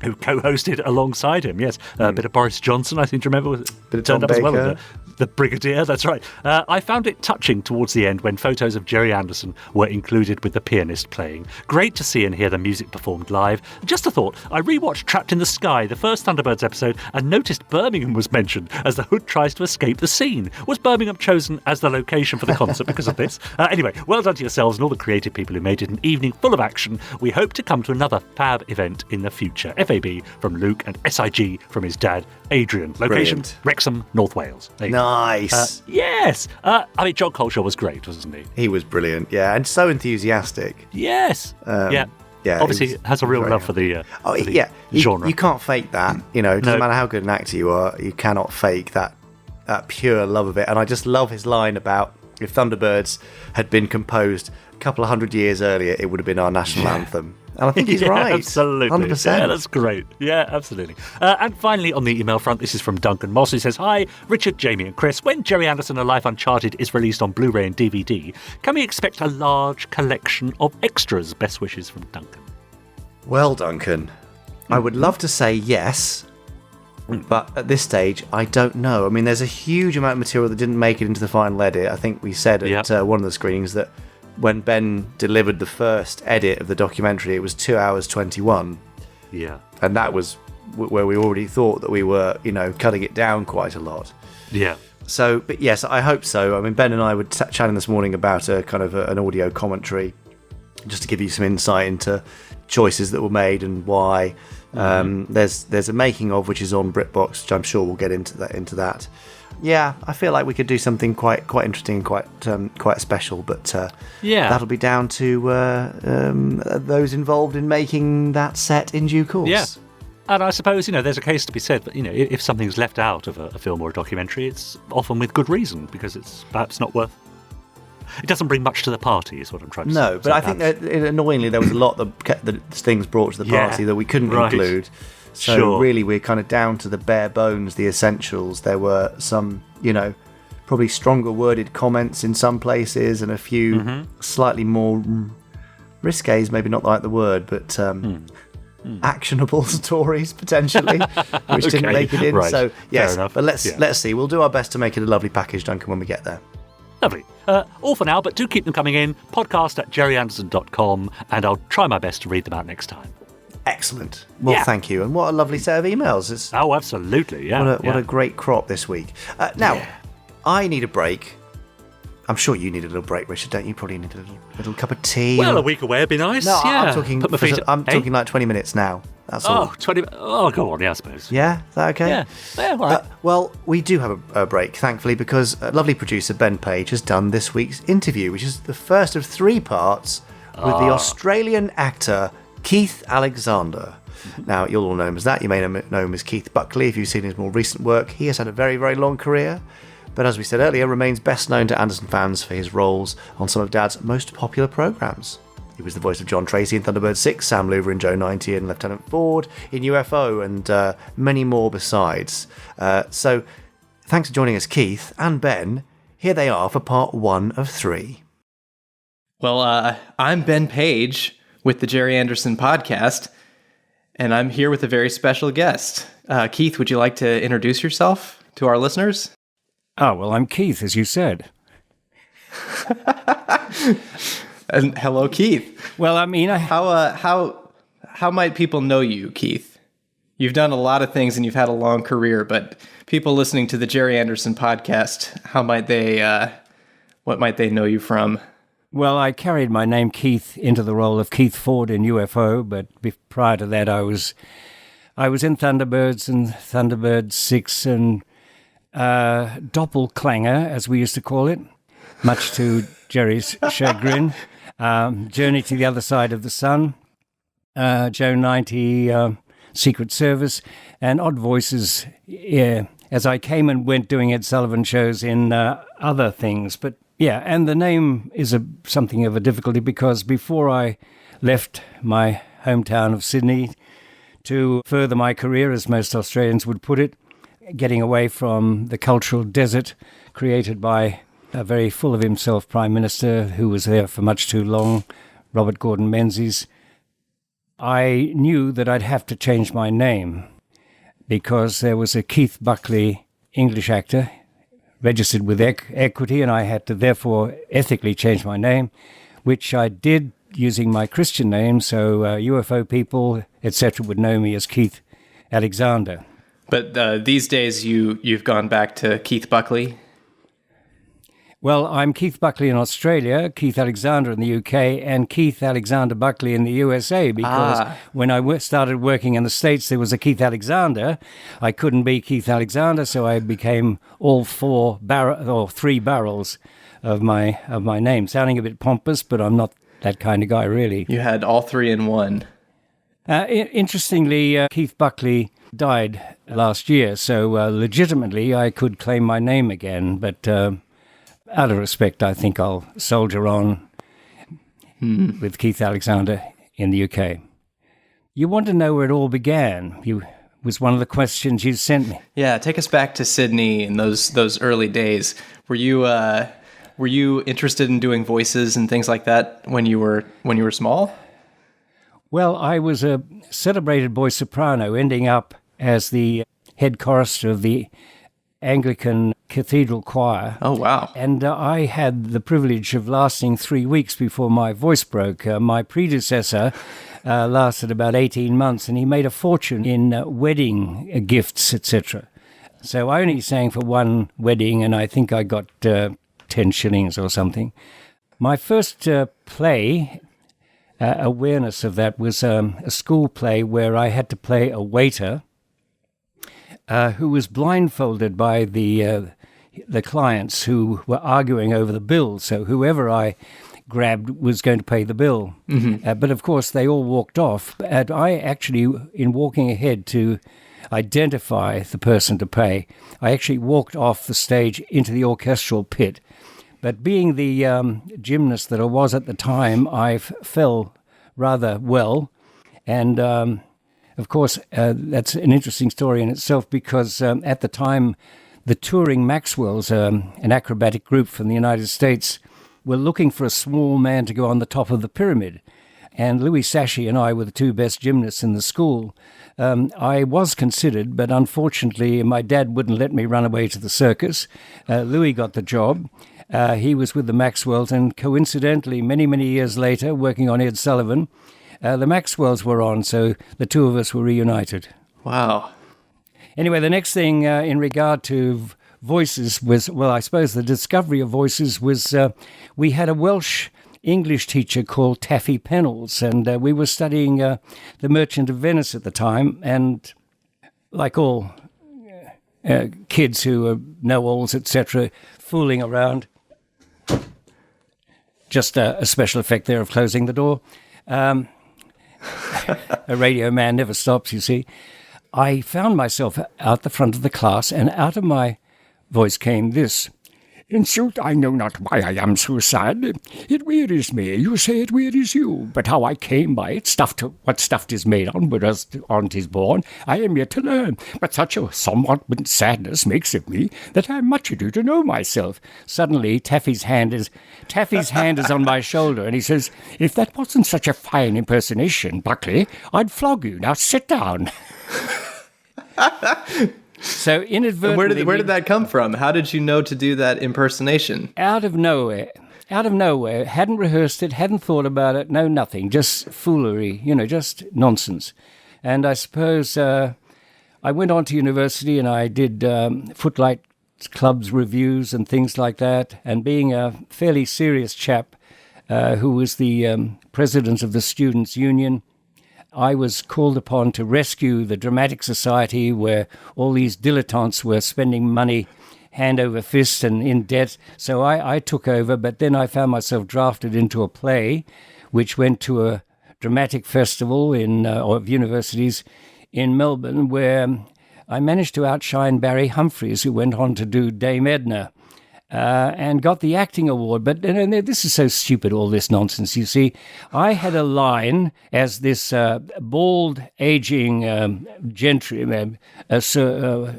who co-hosted alongside him. Yes, a bit of Boris Johnson, I seem to remember. Bit of Tom Baker. As well, the Brigadier, that's right. I found it touching towards the end when photos of Gerry Anderson were included with the pianist playing. Great to see and hear the music performed live. Just a thought, I rewatched Trapped in the Sky, the first Thunderbirds episode, and noticed Birmingham was mentioned as the Hood tries to escape the scene. Was Birmingham chosen as the location for the concert because of this? Anyway, well done to yourselves and all the creative people who made it an evening full of action. We hope to come to another FAB event in the future. FAB from Luke and SIG from his dad, Adrian. Location, Brilliant. Wrexham, North Wales. Nice. Yes. I mean, John Coleshaw was great, wasn't he? He was brilliant, and so enthusiastic. Yes. Yeah. Obviously, has a real love for the genre. You can't fake that. It doesn't matter how good an actor you are, you cannot fake that pure love of it. And I just love his line about if Thunderbirds had been composed a couple of 100 years earlier, it would have been our national anthem. And I think he's right. Absolutely. 100%. Yeah, that's great. Yeah, absolutely. And finally, on the email front, this is from Duncan Moss, who says, Hi, Richard, Jamie and Chris. When Gerry Anderson, A Life Uncharted is released on Blu-ray and DVD, can we expect a large collection of extras? Best wishes from Duncan. Well, Duncan, I would love to say yes, but at this stage, I don't know. I mean, there's a huge amount of material that didn't make it into the final edit. I think we said at one of the screenings that when Ben delivered the first edit of the documentary, it was 2 hours 21. Yeah. And that was where we already thought that we were, cutting it down quite a lot. Yeah. So, but yes, I hope so. I mean, Ben and I were chatting this morning about a kind of an audio commentary, just to give you some insight into choices that were made and why. There's a making of which is on BritBox, which I'm sure we'll get into that. Yeah, I feel like we could do something quite interesting, quite special, but that'll be down to those involved in making that set in due course. Yeah. And I suppose, there's a case to be said that, if something's left out of a film or a documentary, it's often with good reason, because it's perhaps not worth... It doesn't bring much to the party, is what I'm trying to say. No, but I think that, annoyingly, there was a lot that things brought to the party that we couldn't include. So really, we're kind of down to the bare bones, the essentials. There were some, probably stronger worded comments in some places, and a few slightly more risque is maybe not the right word, but... actionable stories potentially, which didn't make it in. Right. So yes, but let's see. We'll do our best to make it a lovely package, Duncan, when we get there. Lovely. All for now, but do keep them coming in. podcast@gerryanderson.com, and I'll try my best to read them out next time. Excellent. Well, thank you, and what a lovely set of emails. Absolutely. Yeah. What a great crop this week. Now, I need a break. I'm sure you need a little break, Richard, don't you? Probably need a little cup of tea. Well, a week away would be nice. No, yeah. I'm talking like 20 minutes now. That's all. 20. Oh, go on, yeah, I suppose. Yeah, is that okay? Yeah, all right. Well, we do have a break, thankfully, because lovely producer Ben Page has done this week's interview, which is the first of 3 parts with the Australian actor Keith Alexander. Now, you'll all know him as that. You may know him as Keith Buckley if you've seen his more recent work. He has had a very, very long career, but as we said earlier, remains best known to Anderson fans for his roles on some of Dad's most popular programmes. He was the voice of John Tracy in Thunderbird 6, Sam Loover in Joe 90, and Lieutenant Ford in UFO, and many more besides. So, thanks for joining us, Keith and Ben. Here they are for part 1 of 3. Well, I'm Ben Page with the Gerry Anderson podcast, and I'm here with a very special guest. Keith, would you like to introduce yourself to our listeners? Oh, well, I'm Keith, as you said. And hello, Keith. Well, I mean, how might people know you, Keith? You've done a lot of things and you've had a long career, but people listening to the Gerry Anderson podcast, what might they know you from? Well, I carried my name Keith into the role of Keith Ford in UFO, but prior to that, I was in Thunderbirds and Thunderbird 6 and Doppelganger, as we used to call it, much to Gerry's chagrin. Journey to the Other Side of the Sun, Joe 90, Secret Service, and Odd Voices, as I came and went doing Ed Sullivan shows in other things. But yeah, and the name is something of a difficulty because before I left my hometown of Sydney to further my career, as most Australians would put it, getting away from the cultural desert created by a very full of himself Prime Minister who was there for much too long, Robert Gordon Menzies, I knew that I'd have to change my name because there was a Keith Buckley English actor registered with Equity, and I had to therefore ethically change my name, which I did using my Christian name, so UFO people, etc., would know me as Keith Alexander. But these days you've gone back to Keith Buckley? Well, I'm Keith Buckley in Australia, Keith Alexander in the UK, and Keith Alexander Buckley in the USA, because when I started working in the States, there was a Keith Alexander. I couldn't be Keith Alexander, so I became all 3 barrels of my name. Sounding a bit pompous, but I'm not that kind of guy, really. You had all 3 in one. Interestingly, Keith Buckley died last year, so legitimately I could claim my name again, but... out of respect, I think I'll soldier on with Keith Alexander in the UK. You want to know where it all began? Was one of the questions you sent me. Yeah, take us back to Sydney in those early days. Were you interested in doing voices and things like that when you were small? Well, I was a celebrated boy soprano, ending up as the head chorister of the Anglican Cathedral Choir. Oh, wow. And I had the privilege of lasting 3 weeks before my voice broke. My predecessor lasted about 18 months, and he made a fortune in wedding gifts, etc. So I only sang for one wedding, and I think I got 10 shillings or something. My first play awareness of that was a school play where I had to play a waiter who was blindfolded by the clients who were arguing over the bill. So whoever I grabbed was going to pay the bill. But of course, they all walked off. And I actually, in walking ahead to identify the person to pay, I actually walked off the stage into the orchestral pit. But being the gymnast that I was at the time, I fell rather well. And of course, that's an interesting story in itself because at the time, the touring Maxwells, an acrobatic group from the United States, were looking for a small man to go on the top of the pyramid. And Louis Sashi and I were the two best gymnasts in the school. I was considered, but unfortunately my dad wouldn't let me run away to the circus. Louis got the job. He was with the Maxwells, and coincidentally, many, many years later, working on Ed Sullivan, the Maxwells were on, so the two of us were reunited. Wow. Anyway, the next thing in regard to voices was, well, I suppose the discovery of voices was we had a Welsh English teacher called Taffy Pennells, and we were studying The Merchant of Venice at the time, and like all kids who are know-alls, etc., fooling around. Just a special effect there of closing the door. A radio man never stops, you see. I found myself out the front of the class, and out of my voice came this. In sooth, I know not why I am so sad. It wearies me. You say it wearies you. But how I came by it, what stuff is made on, whereas on 'tis born, I am yet to learn. But such a somewhat sadness makes of me that I am much ado to know myself. Suddenly, Taffy's hand is on my shoulder, and he says, "If that wasn't such a fine impersonation, Buckley, I'd flog you. Now sit down." So inadvertently... Where did that come from? How did you know to do that impersonation? Out of nowhere. Hadn't rehearsed it, hadn't thought about it, no nothing. Just foolery, just nonsense. And I suppose I went on to university and I did Footlight Club's reviews and things like that. And being a fairly serious chap who was the president of the Students' Union, I was called upon to rescue the Dramatic Society where all these dilettantes were spending money hand over fist and in debt. So I took over, but then I found myself drafted into a play which went to a dramatic festival of universities in Melbourne where I managed to outshine Barry Humphries, who went on to do Dame Edna. And got the acting award. But this is so stupid, all this nonsense, you see. I had a line as this bald, aging gentry, Sir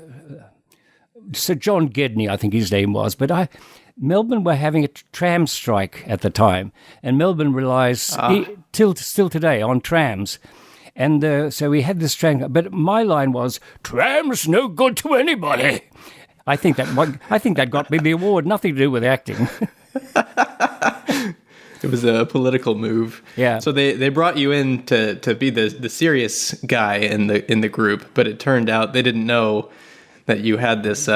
John Gedney, I think his name was. But Melbourne were having a tram strike at the time, and Melbourne relies, still today, on trams. And so we had this tram, but my line was, "Trams no good to anybody." I think that got me the award. Nothing to do with acting. It was a political move. Yeah. So they brought you in to be the serious guy in the group, but it turned out they didn't know that you had this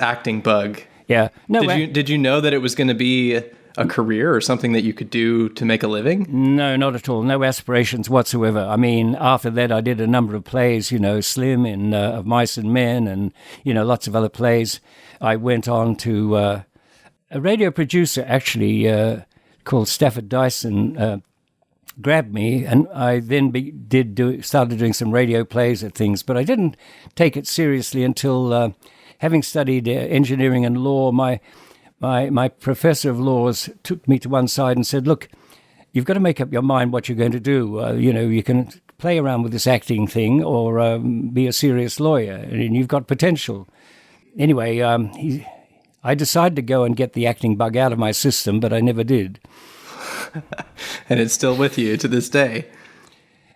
acting bug. Yeah. No. Did you know that it was going to be a career or something that you could do to make a living? No, not at all. No aspirations whatsoever. I mean, after that, I did a number of plays, Slim in Of Mice and Men and, lots of other plays. I went on to a radio producer, actually, called Stafford Dyson, grabbed me, and I then started doing some radio plays at things, but I didn't take it seriously until, having studied engineering and law, my professor of laws took me to one side and said, "Look, you've got to make up your mind what you're going to do. You can play around with this acting thing or be a serious lawyer, and you've got potential." Anyway, I decided to go and get the acting bug out of my system, but I never did. And it's still with you to this day.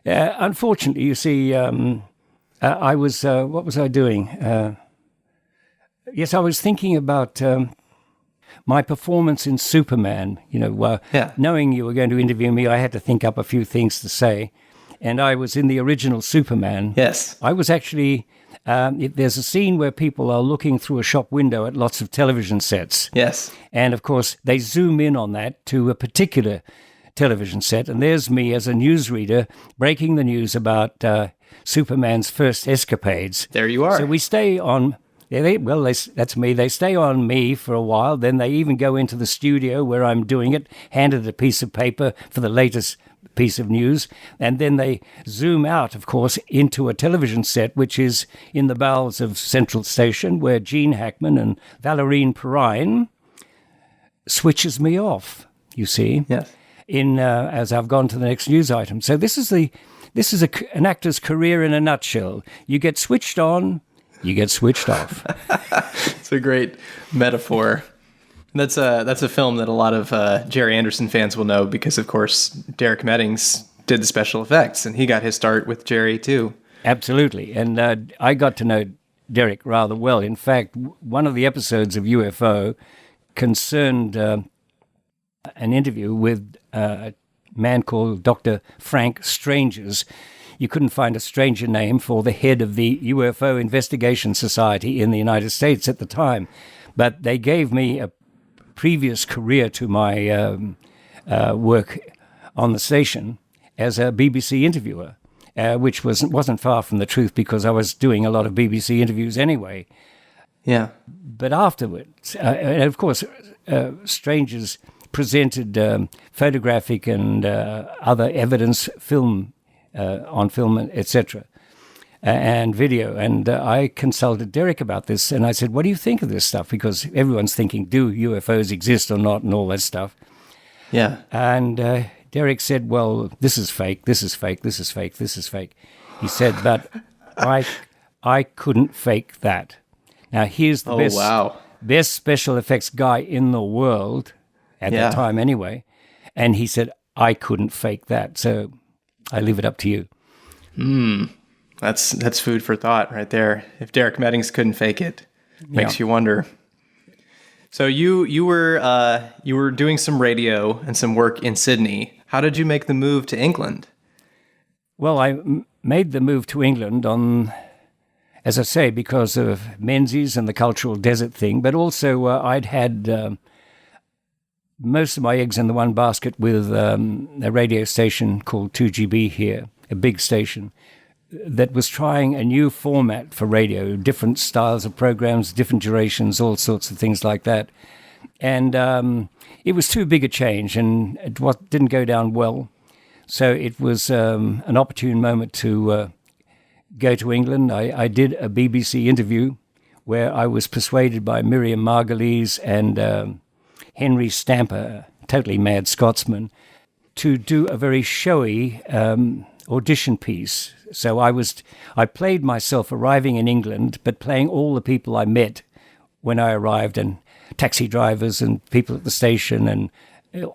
Unfortunately, you see, I was, what was I doing? Yes, I was thinking about... my performance in Superman, knowing you were going to interview me, I had to think up a few things to say. And I was in the original Superman. Yes. I was actually, there's a scene where people are looking through a shop window at lots of television sets. Yes. And of course, they zoom in on that to a particular television set, and there's me as a newsreader breaking the news about Superman's first escapades. There you are. So we stay on. That's me. They stay on me for a while. Then they even go into the studio where I'm doing it, handed a piece of paper for the latest piece of news, and then they zoom out, of course, into a television set, which is in the bowels of Central Station, where Gene Hackman and Valerine Perrine switches me off, you see, yes. As I've gone to the next news item. So this is an actor's career in a nutshell. You get switched on, you get switched off. It's a great metaphor. That's a film that a lot of Gerry Anderson fans will know because, of course, Derek Meddings did the special effects, and he got his start with Gerry, too. Absolutely. And I got to know Derek rather well. In fact, one of the episodes of UFO concerned an interview with a man called Dr. Frank Strangers. You couldn't find a stranger name for the head of the UFO Investigation Society in the United States at the time. But they gave me a previous career to my work on the station as a BBC interviewer, which wasn't far from the truth because I was doing a lot of BBC interviews anyway. Yeah. But afterwards, and of course, Strangers presented photographic and other evidence, film, on film, etc., and video. And I consulted Derek about this, and I said, what do you think of this stuff? Because everyone's thinking, do UFOs exist or not, and all that stuff. Yeah. And Derek said, well, this is fake, this is fake, this is fake, this is fake. He said, but I couldn't fake that. Now, here's the best special effects guy in the world, at that time anyway, and he said, I couldn't fake that, so I leave it up to you. That's food for thought right there. If Derek Meddings couldn't fake it, makes you wonder. So you were doing some radio and some work in Sydney. How did you make the move to England? Well, I made the move to England on, as I say, because of Menzies and the cultural desert thing, but also I'd had most of my eggs in the one basket with a radio station called 2GB here, a big station, that was trying a new format for radio, different styles of programs, different durations, all sorts of things like that. And it was too big a change, and it didn't go down well. So it was an opportune moment to go to England. I did a BBC interview where I was persuaded by Miriam Margolyes and Henry Stamper, totally mad Scotsman, to do a very showy audition piece. So I played myself arriving in England, but playing all the people I met when I arrived, and taxi drivers and people at the station, and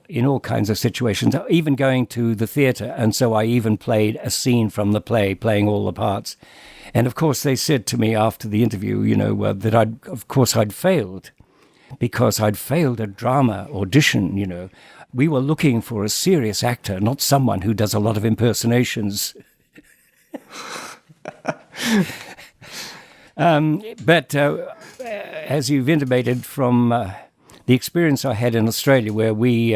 in all kinds of situations, even going to the theatre. And so I even played a scene from the play, playing all the parts. And of course, they said to me after the interview, that I'd failed, because I'd failed a drama audition. We were looking for a serious actor, not someone who does a lot of impersonations. But as you've intimated from the experience I had in Australia, where we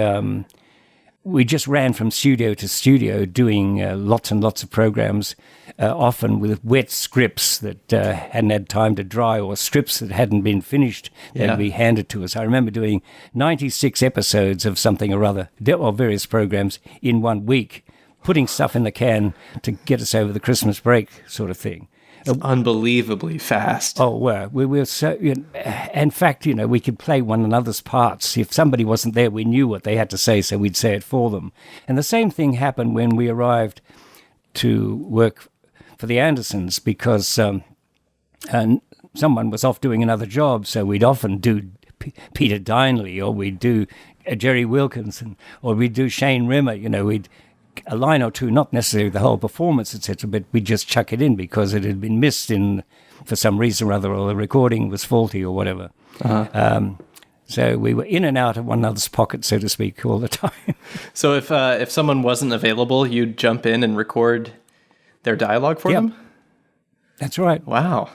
just ran from studio to studio doing lots and lots of programs, often with wet scripts that hadn't had time to dry, or scripts that hadn't been finished that would be handed to us. I remember doing 96 episodes of something or other, or various programs, in 1 week, putting stuff in the can to get us over the Christmas break sort of thing. It's unbelievably fast. Oh, well, we were so... in fact, we could play one another's parts. If somebody wasn't there, we knew what they had to say, so we'd say it for them. And the same thing happened when we arrived to work for the Andersons, because someone was off doing another job, so we'd often do Peter Dineley, or we'd do Jerry Wilkinson, or we'd do Shane Rimmer. We'd a line or two, not necessarily the whole performance, etc., but we'd just chuck it in because it had been missed for some reason or other, or the recording was faulty or whatever. So we were in and out of one another's pocket, so to speak, all the time. So if someone wasn't available, you'd jump in and record their dialogue for them? That's right. Wow.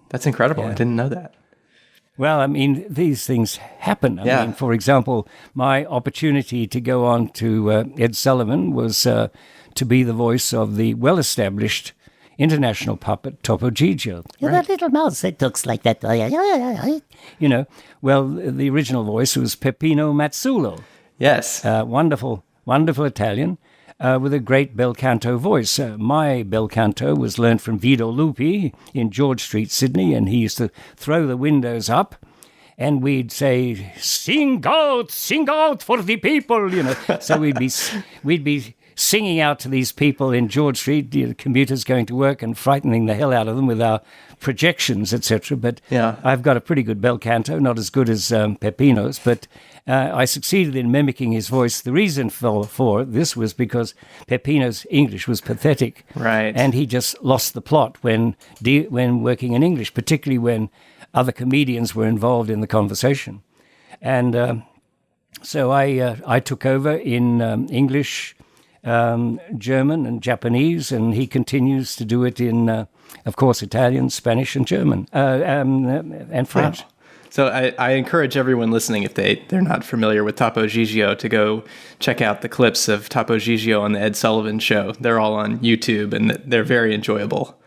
That's incredible. I didn't know that. Well, I mean, these things happen. I mean, for example, my opportunity to go on to Ed Sullivan was to be the voice of the well-established international puppet Doppelganger. That little mouse that looks like that. You know, well, the original voice was Peppino Mazzulo. Yes. Wonderful Italian with a great bel canto voice. My bel canto was learned from Vito Lupi in George Street, Sydney, and he used to throw the windows up and we'd say, sing out for the people, you know. So we'd be singing out to these people in George Street, the commuters going to work, and frightening the hell out of them with our projections, etc. But I've got a pretty good bel canto, not as good as Peppino's, but I succeeded in mimicking his voice. The reason for this was because Peppino's English was pathetic, right? And he just lost the plot when working in English, particularly when other comedians were involved in the conversation. And so I took over in English, German and Japanese, and he continues to do it in, of course, Italian, Spanish, and German, and French. Wow. So I encourage everyone listening, if they're not familiar with Topo Gigio, to go check out the clips of Topo Gigio on the Ed Sullivan Show. They're all on YouTube, and they're very enjoyable.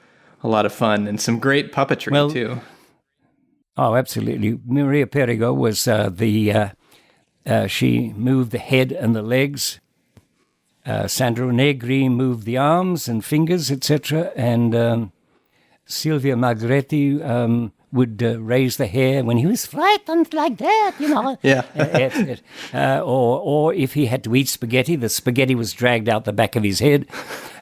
A lot of fun, and some great puppetry, too. Oh, absolutely. Maria Perigo was she moved the head and the legs. Sandro Negri moved the arms and fingers, etc. And Silvia Magretti would raise the hair when he was frightened like that, you know. Yeah. Or if he had to eat spaghetti, the spaghetti was dragged out the back of his head.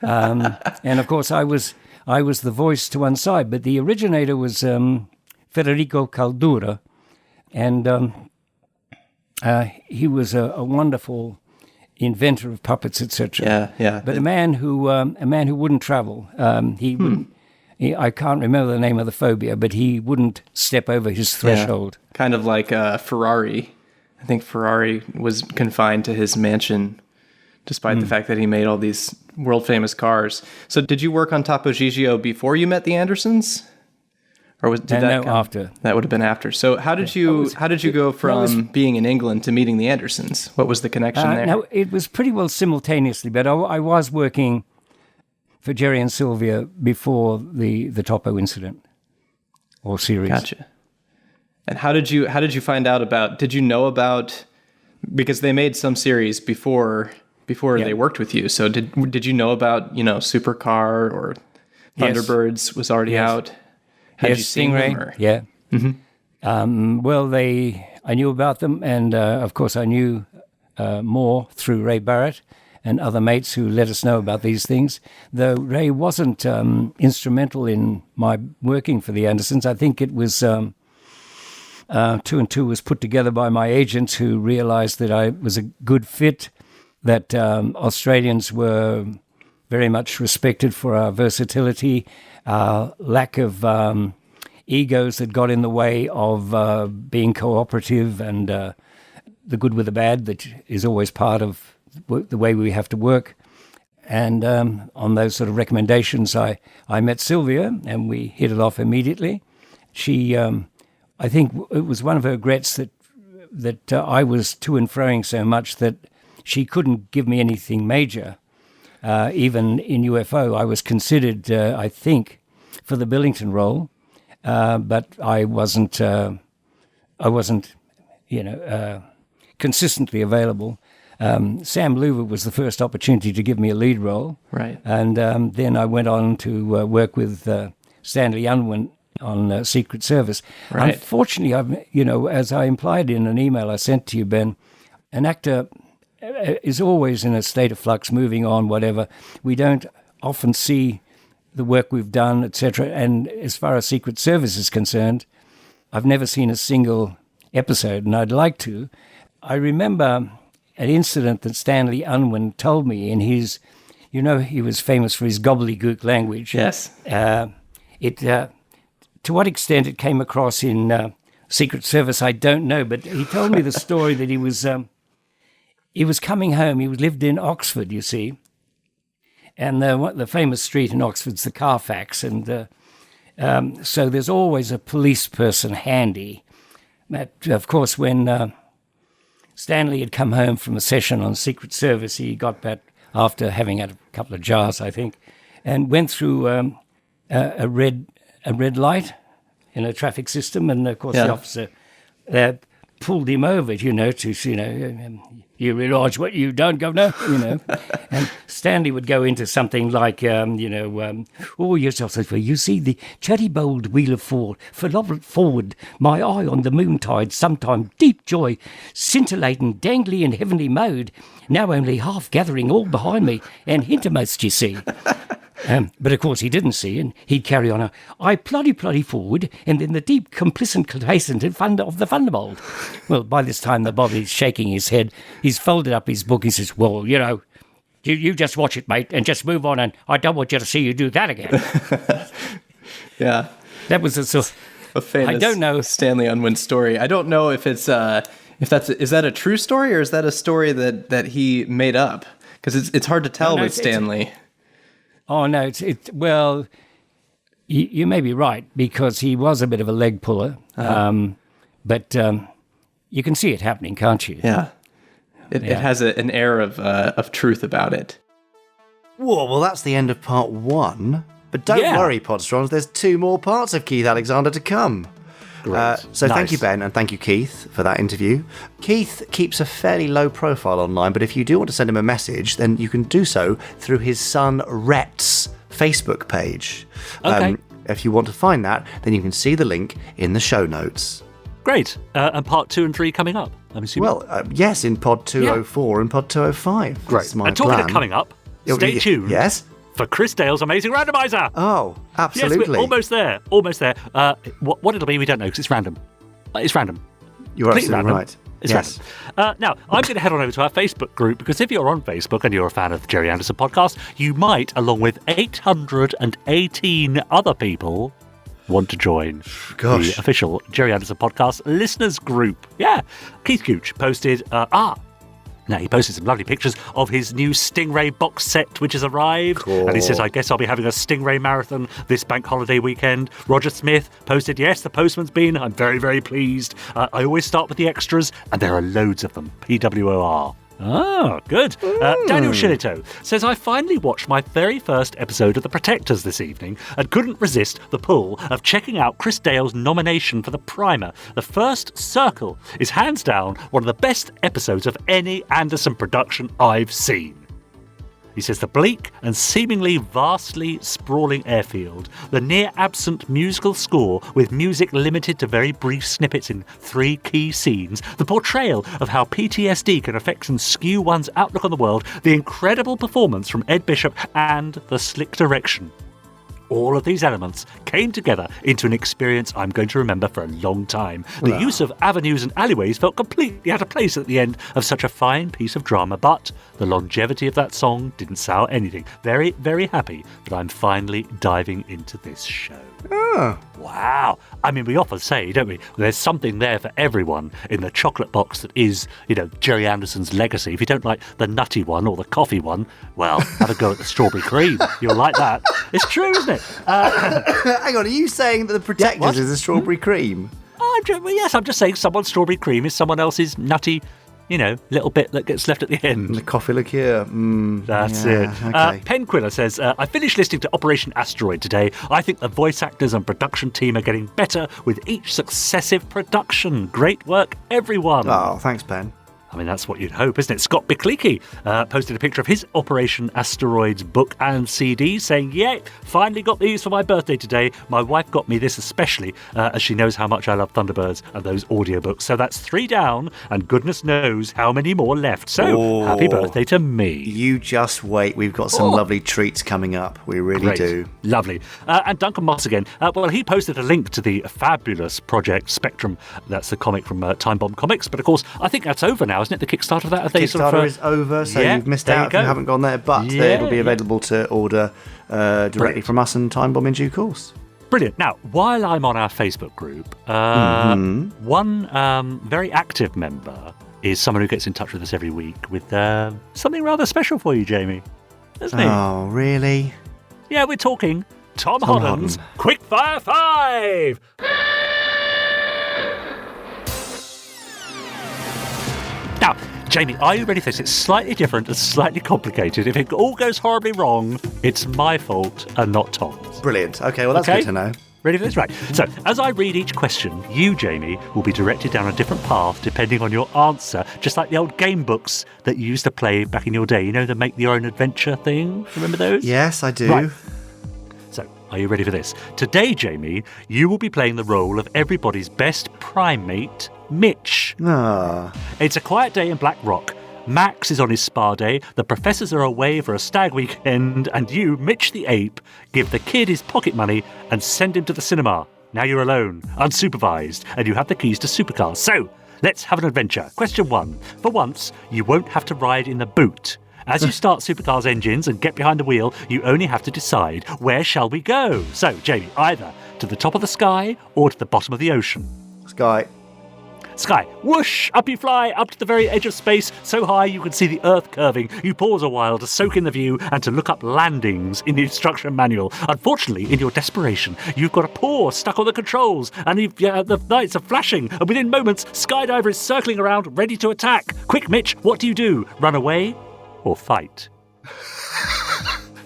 And of course, I was the voice to one side, but the originator was Federico Caldura, and he was a wonderful inventor of puppets, etc. Yeah. But a man who wouldn't travel. He wouldn't. I can't remember the name of the phobia, but he wouldn't step over his threshold. Yeah. Kind of like Ferrari. I think Ferrari was confined to his mansion, despite the fact that he made all these world famous cars. So, did you work on Topo Gigio before you met the Andersons? Or after? That would have been after. So how did you go from being in England to meeting the Andersons? What was the connection there? No, it was pretty well simultaneously, but I was working for Gerry and Sylvia before the Topo incident or series. Gotcha. And how did you find out about? Did you know about? Because they made some series before they worked with you. So did you know about Supercar or Thunderbirds was already out? Had you seen them? Or? Yeah. Mm-hmm. I knew about them, and of course I knew more through Ray Barrett and other mates who let us know about these things. Though Ray wasn't instrumental in my working for the Andersons, I think it was 2 and 2 was put together by my agents who realized that I was a good fit, that Australians were very much respected for our versatility, lack of egos that got in the way of being cooperative, and the good with the bad that is always part of the way we have to work. And on those sort of recommendations, I met Sylvia, and we hit it off immediately. She, I think it was one of her regrets that I was to and froing so much that she couldn't give me anything major. Even in UFO, I was considered, I think, for the Billington role, but I wasn't, consistently available. Sam Loover was the first opportunity to give me a lead role, right? And then I went on to work with Stanley Unwin on Secret Service. Right. Unfortunately, as I implied in an email I sent to you, Ben, an actor is always in a state of flux, moving on, whatever. We don't often see the work we've done, etc. And as far as Secret Service is concerned, I've never seen a single episode, and I'd like to. I remember an incident that Stanley Unwin told me in his, he was famous for his gobbledygook language. Yes. To what extent it came across in Secret Service, I don't know, but he told me the story that he was coming home. He lived in Oxford, you see, and the famous street in Oxford's the Carfax, and so there's always a police person handy But, of course, when Stanley had come home from a session on Secret Service, he got back after having had a couple of jars, I think, and went through a red light in a traffic system, and of course the officer pulled him over, to you realise what you've done, Governor, and Stanley would go into something like, oh yes, officer, you see the cherry-bowled wheel of forward, my eye on the moontide, sometime deep joy, scintillating, dangly in heavenly mode, now only half gathering all behind me, and hintermost, you see. But of course he didn't see, and he'd carry on I ploddy forward, and then the deep, complacent of the Thunderbird. Well, by this time the Bobby's shaking his head. He's folded up his book. He says, well, you just watch it, mate, and just move on, and I don't want you to see you do that again. Yeah. That was a famous I don't know. Stanley Unwin story. I don't know if it's is that a true story, or is that a story that he made up? Because it's hard to tell with Stanley. Oh, no, well, you may be right, because he was a bit of a leg puller, but you can see it happening, can't you? Yeah. It has an air of truth about it. Whoa, well, that's the end of part 1. But don't worry, Podsterons, there's 2 more parts of Keith Alexander to come. Thank you, Ben, and thank you, Keith, for that interview. Keith keeps a fairly low profile online, but if you do want to send him a message, then you can do so through his son Rhett's Facebook page. Okay. If you want to find that, then you can see the link in the show notes. Great. And part 2 and 3 coming up, I'm assuming? Well, yes, in pod 204 and pod 205. Great. That's my and talking plan. of coming up, stay tuned. Yes? For Chris Dale's Amazing Randomiser. Oh, absolutely. Yes, we're almost there. Almost there. What it'll be, we don't know, because it's random. It's random. You're absolutely right. It's random. Now, I'm going to head on over to our Facebook group, because if you're on Facebook and you're a fan of the Gerry Anderson podcast, you might, along with 818 other people, want to join the official Gerry Anderson podcast listeners group. Yeah. Keith Gooch posted, now, he posted some lovely pictures of his new Stingray box set, which has arrived. Cool. And he says, I guess I'll be having a Stingray marathon this bank holiday weekend. Roger Smith posted, yes, the postman's been. I'm very, very pleased. I always start with the extras, and there are loads of them. PWOR. Oh, good. Daniel Shillito says, I finally watched my very first episode of The Protectors this evening and couldn't resist the pull of checking out Chris Dale's nomination for the primer. The first circle is hands down one of the best episodes of any Anderson production I've seen. He says the bleak and seemingly vastly sprawling airfield, the near-absent musical score with music limited to very brief snippets in 3 key scenes, the portrayal of how PTSD can affect and skew one's outlook on the world, the incredible performance from Ed Bishop, and the slick direction. All of these elements came together into an experience I'm going to remember for a long time. The use of avenues and alleyways felt completely out of place at the end of such a fine piece of drama, but the longevity of that song didn't sour anything. Very, very happy that I'm finally diving into this show. Oh. Wow. I mean, we often say, don't we, there's something there for everyone in the chocolate box that is, Gerry Anderson's legacy. If you don't like the nutty one or the coffee one, well, have a go at the strawberry cream. You'll like that. It's true, isn't it? Hang on, are you saying that the Protectors is a strawberry cream? Yes, I'm just saying someone's strawberry cream is someone else's nutty, little bit that gets left at the end. The coffee liqueur. That's it. Okay. Penquiller says, I finished listening to Operation Asteroid today. I think the voice actors and production team are getting better with each successive production. Great work, everyone. Oh, thanks, Ben. I mean, that's what you'd hope, isn't it? Scott Bickley posted a picture of his Operation Asteroids book and CD saying, yeah, finally got these for my birthday today. My wife got me this especially as she knows how much I love Thunderbirds and those audiobooks. So that's 3 down and goodness knows how many more left. So happy birthday to me. You just wait. We've got some lovely treats coming up. We really do. Lovely. And Duncan Moss again. Well, he posted a link to the fabulous project Spectrum. That's the comic from Time Bomb Comics. But of course, I think that's over now, isn't it? The Kickstarter of that? Kickstarter is over, so you've missed out if you haven't gone there, but it'll be available to order directly from us and Time Bomb in due course. Brilliant. Now, while I'm on our Facebook group, one very active member is someone who gets in touch with us every week with something rather special for you, Jamie. Isn't he? Oh, really? Yeah, we're talking Tom Holland's Quickfire 5! Now, Jamie, are you ready for this? It's slightly different and slightly complicated. If it all goes horribly wrong, it's my fault and not Tom's. Brilliant. Okay, well, that's good to know. Ready for this? Right. So, as I read each question, you, Jamie, will be directed down a different path depending on your answer, just like the old game books that you used to play back in your day. You know, the Make Your Own Adventure thing? Remember those? Yes, I do. Right. So, are you ready for this? Today, Jamie, you will be playing the role of everybody's best primate, Mitch. It's a quiet day in Black Rock. Max is on his spa day, the professors are away for a stag weekend, and you, Mitch the ape, give the kid his pocket money and send him to the cinema. Now you're alone, unsupervised, and you have the keys to supercars. So, let's have an adventure. Question 1. For once, you won't have to ride in the boot. As you start supercars' engines and get behind the wheel, you only have to decide, where shall we go? So, Jamie, either to the top of the sky or to the bottom of the ocean. Sky. Sky. Whoosh! Up you fly, up to the very edge of space, so high you can see the Earth curving. You pause a while to soak in the view and to look up landings in the instruction manual. Unfortunately, in your desperation, you've got a paw stuck on the controls, and the lights are flashing, and within moments, Skydiver is circling around, ready to attack. Quick, Mitch, what do? Run away or fight?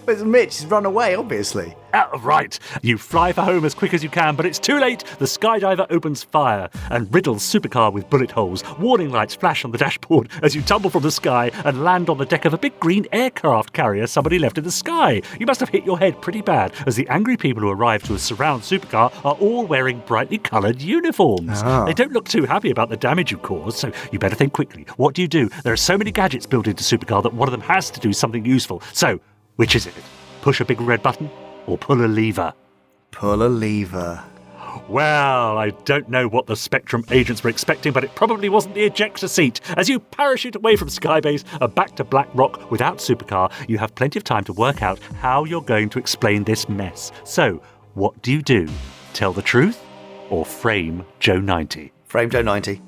It's Mitch, he's run away, obviously. Right. You fly for home as quick as you can, but it's too late. The Skydiver opens fire and riddles supercar with bullet holes. Warning lights flash on the dashboard as you tumble from the sky and land on the deck of a big green aircraft carrier somebody left in the sky. You must have hit your head pretty bad, as the angry people who arrive to surround supercar are all wearing brightly coloured uniforms. They don't look too happy about the damage you caused, so you better think quickly. What do? There are so many gadgets built into supercar that one of them has to do something useful. So, which is it? Push a big red button or pull a lever? Pull a lever. Well, I don't know what the Spectrum agents were expecting, but it probably wasn't the ejector seat. As you parachute away from Skybase and back to Black Rock without supercar, you have plenty of time to work out how you're going to explain this mess. So, what do? Tell the truth or frame Joe 90? Frame Joe 90.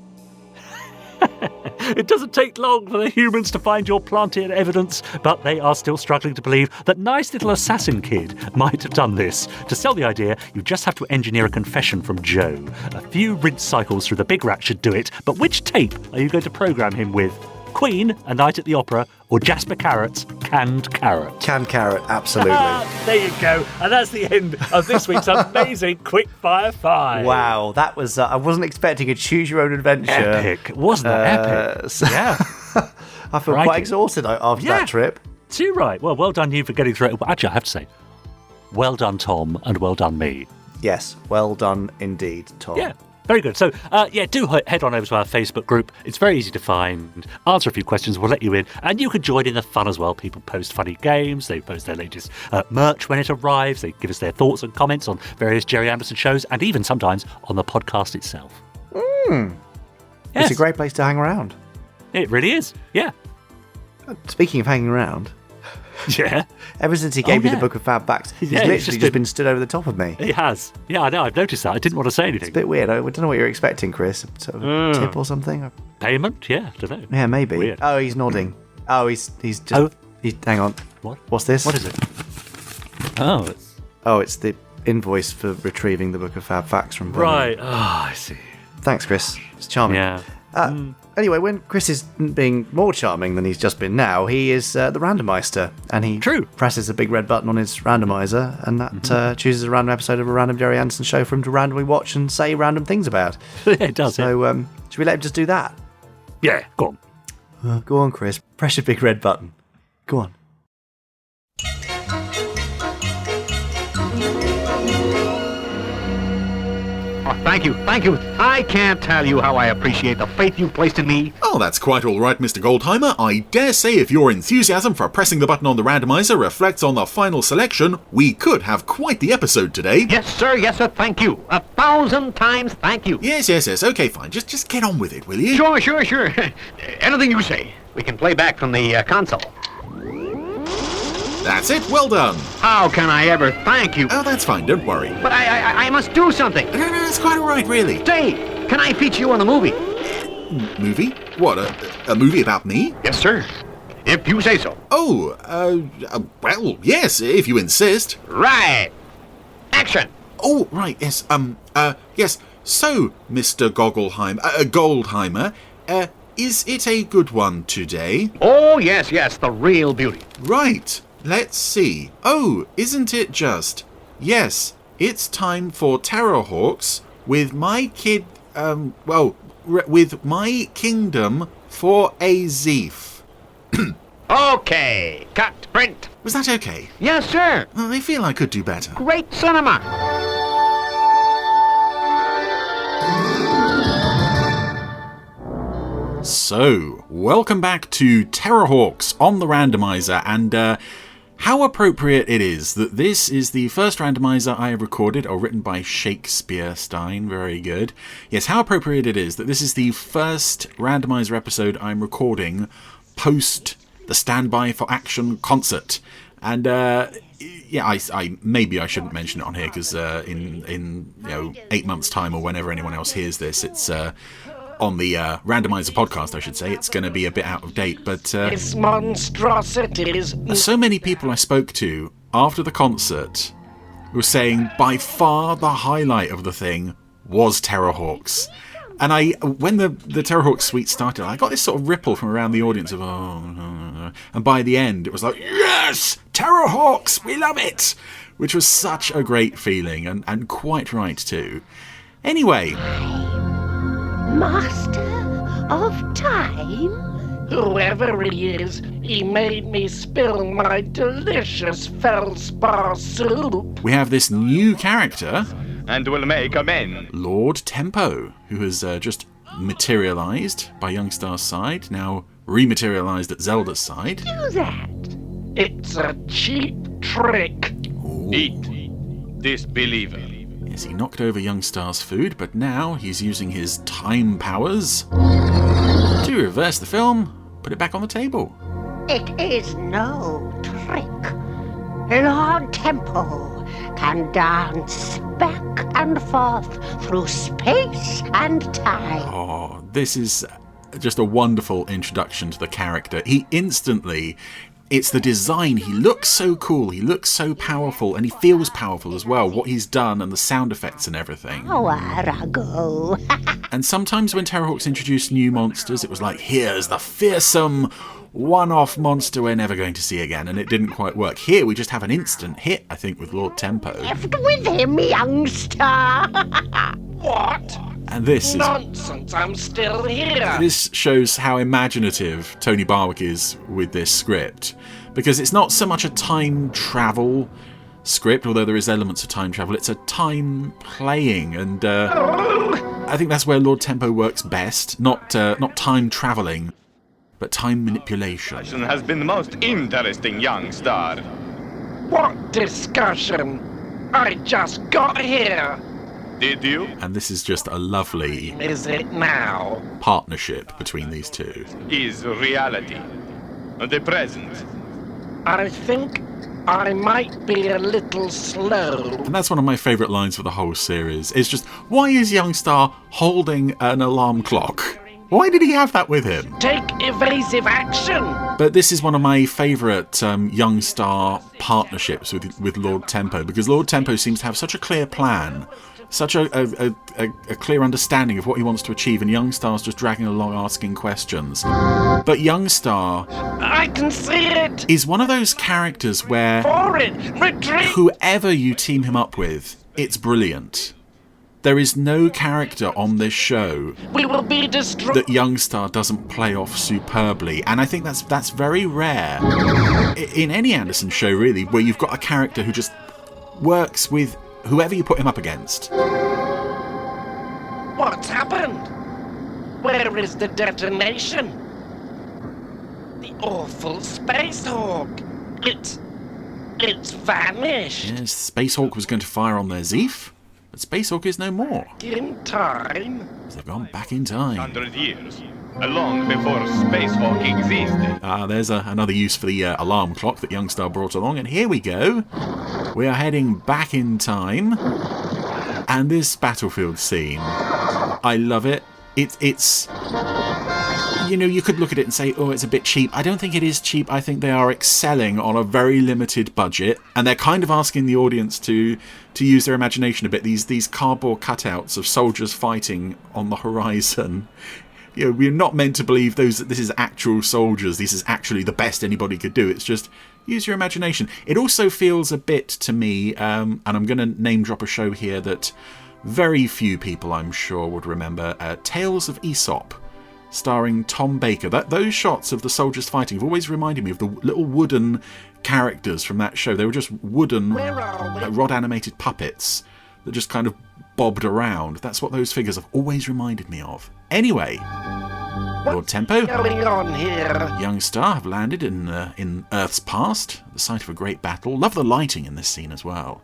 It doesn't take long for the humans to find your planted evidence, but they are still struggling to believe that nice little assassin kid might have done this. To sell the idea, you just have to engineer a confession from Joe. A few rinse cycles through the big rat should do it, but which tape are you going to program him with? Queen, A Night at the Opera, or Jasper Carrot's Canned Carrot? Canned Carrot, absolutely. There you go. And that's the end of this week's amazing Quickfire 5. Wow, that was... I wasn't expecting a choose your own adventure. Epic. Wasn't that epic? Yeah. I feel quite exhausted after that trip. Too right. Well, well done you for getting through it. Well, actually, I have to say, well done, Tom, and well done me. Yes, well done indeed, Tom. Yeah. Very good. So, do head on over to our Facebook group. It's very easy to find. Answer a few questions. We'll let you in. And you can join in the fun as well. People post funny games. They post their latest merch when it arrives. They give us their thoughts and comments on various Gerry Anderson shows and even sometimes on the podcast itself. Yes. It's a great place to hang around. It really is. Yeah. Speaking of hanging around... Yeah. Ever since he gave me the Book of Fab Facts, he's literally just been stood over the top of me. He has. Yeah, I know. I've noticed that. I didn't want to say anything. It's a bit weird. I don't know what you're expecting, Chris. Sort of a tip or something? Payment? Yeah, I don't know. Yeah, maybe. Weird. Oh, he's nodding. Oh, he's just... hang on. What? What's this? What is it? It's the invoice for retrieving the Book of Fab Facts from Bonnie. Right. Oh, I see. Thanks, Chris. It's charming. Yeah. Anyway, when Chris is being more charming than he's just been now, he is the Randomiser, and he presses a big red button on his randomizer, and that chooses a random episode of a random Gerry Anderson show for him to randomly watch and say random things about. It does. So, should we let him just do that? Yeah, go on. Go on, Chris. Press your big red button. Go on. Oh, thank you. I can't tell you how I appreciate the faith you've placed in me. Oh, that's quite all right, Mr. Goldheimer. I dare say if your enthusiasm for pressing the button on the randomizer reflects on the final selection, we could have quite the episode today. Yes, sir, thank you. 1,000 times thank you. Yes, okay, fine. Just get on with it, will you? Sure. Anything you say. We can play back from the console. That's it, well done. How can I ever thank you? Oh, that's fine, don't worry. But I must do something. No, it's quite all right, really. Say, can I feature you on a movie? Movie? What, a movie about me? Yes, sir. If you say so. Oh, well, yes, if you insist. Right. Action. Oh, right, yes, yes. So, Mr. Goldheimer, is it a good one today? Oh, yes, the real beauty. Right, let's see. Oh, isn't it just? Yes, it's time for Terrorhawks with my with my kingdom for a Zeef. Okay, cut, print. Was that okay? Yes, sir. I feel I could do better. Great cinema. So, welcome back to Terrorhawks on the Randomiser, and how appropriate it is that this is the first randomizer I have recorded, or written by Shakespeare Stein. Very good. Yes, how appropriate it is that this is the first randomizer episode I'm recording post the Standby for Action concert. And yeah, I maybe I shouldn't mention it on here because in 8 months' time, or whenever anyone else hears this, it's on the Randomizer podcast, I should say. It's going to be a bit out of date, but it's monstrosities. So many people I spoke to after the concert were saying by far the highlight of the thing was Terrorhawks. And when the Terrorhawks suite started, I got this sort of ripple from around the audience of, and by the end, it was like, yes, Terrorhawks, we love it, which was such a great feeling, and quite right too. Anyway, Master of Time? Whoever he is, he made me spill my delicious feldspar soup. We have this new character, and will make amends. Lord Tempo, who has just materialised by Youngstar's side, now rematerialised at Zelda's side. Do that. It's a cheap trick. Ooh. Eat, disbeliever. Yes, he knocked over Youngstar's food, but now he's using his time powers to reverse the film, put it back on the table. It is no trick. Lord Tempo can dance back and forth through space and time. Oh, this is just a wonderful introduction to the character. He instantly... It's the design. He looks so cool, he looks so powerful, and he feels powerful as well, what he's done and the sound effects and everything. Go. And sometimes when Terrorhawks introduced new monsters, it was like, here's the fearsome one-off monster we're never going to see again, and it didn't quite work. Here we just have an instant hit, I think, with Lord Tempo. Left with him, youngster. What? And this is... Nonsense, I'm still here. This shows how imaginative Tony Barwick is with this script, because it's not so much a time travel script, although there is elements of time travel. It's a time playing, and I think that's where Lord Tempo works best. Not time traveling, but time manipulation. Discussion has been the most interesting, Youngstar. What discussion? I just got here. Did you? And this is just a lovely... Is it now? ...partnership between these two. Is reality. The present. I think I might be a little slow. And that's one of my favourite lines for the whole series. It's just, why is Youngstar holding an alarm clock? Why did he have that with him? Take evasive action! But this is one of my favourite Youngstar partnerships with Lord Tempo, because Lord Tempo seems to have such a clear plan, such a clear understanding of what he wants to achieve, and Youngstar's just dragging along asking questions. But Youngstar... I can see it! ...is one of those characters where... For it! Retreat! Whoever you team him up with, it's brilliant. There is no character on this show we will be destroyed that Youngstar doesn't play off superbly, and I think that's very rare in any Anderson show, really, where you've got a character who just works with whoever you put him up against. What's happened? Where is the detonation? The awful Space Hawk. It's vanished. Yes, Space Hawk was going to fire on their Zeef, but Space Hawk is no more. In time? They've gone back in time. 100 years. Long before Space Hawk existed. There's another use for the alarm clock that Youngstar brought along, and here we go. We are heading back in time, and this battlefield scene, I love it. It's you could look at it and say, oh, it's a bit cheap. I don't think it is cheap. I think they are excelling on a very limited budget, and they're kind of asking the audience to use their imagination a bit. These cardboard cutouts of soldiers fighting on the horizon. we're not meant to believe this is actual soldiers. This is actually the best anybody could do. It's just use your imagination. It also feels a bit to me, and I'm going to name drop a show here that very few people, I'm sure, would remember, Tales of Aesop, starring Tom Baker. Those shots of the soldiers fighting have always reminded me of the little wooden characters from that show. They were just wooden, rod-animated puppets that just kind of bobbed around. That's what those figures have always reminded me of. Anyway, Lord Tempo, Young Star have landed in Earth's past, the site of a great battle. Love the lighting in this scene as well.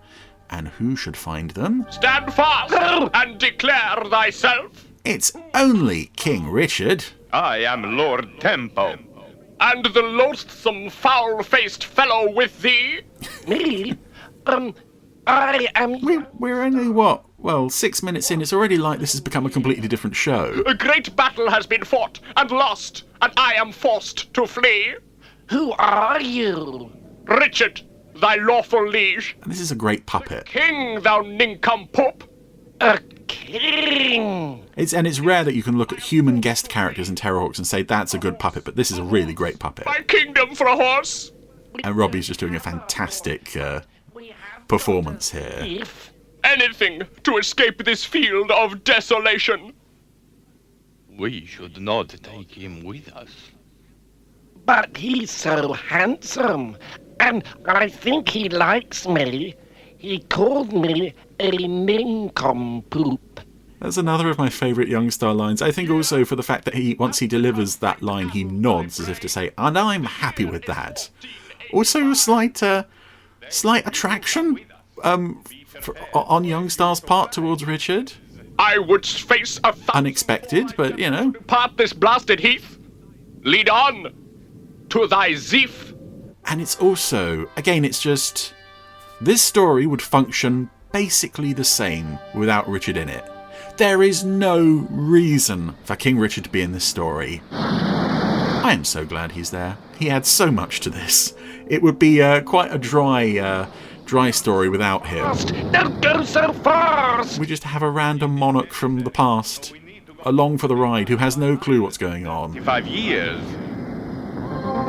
And who should find them? Stand fast and declare thyself. It's only King Richard. I am Lord Tempo. And the loathsome, foul-faced fellow with thee? Me? I am... We're only, what? Well, 6 minutes in, it's already like this has become a completely different show. A great battle has been fought and lost, and I am forced to flee. Who are you? Richard, thy lawful liege. And this is a great puppet. King, thou nincompoop. A king. It's rare that you can look at human guest characters in Terrorhawks and say that's a good puppet, but this is a really great puppet. My kingdom for a horse. And Robbie's just doing a fantastic performance here. Anything to escape this field of desolation. We should not take him with us. But he's so handsome, and I think he likes me. He called me a nincompoop. That's another of my favourite Young Star lines. I think also for the fact that once he delivers that line, he nods as if to say, and I'm happy with that. Also a slight attraction on Young Star's part towards Richard. I would face unexpected, but part this blasted heath. Lead on to thy Zeef. And it's also, again, it's just, this story would function basically the same without Richard in it. There is no reason for King Richard to be in this story. I am so glad he's there. He adds so much to this. It would be quite a dry story without him. Don't go so fast! We just have a random monarch from the past along for the ride who has no clue what's going on. 5 years.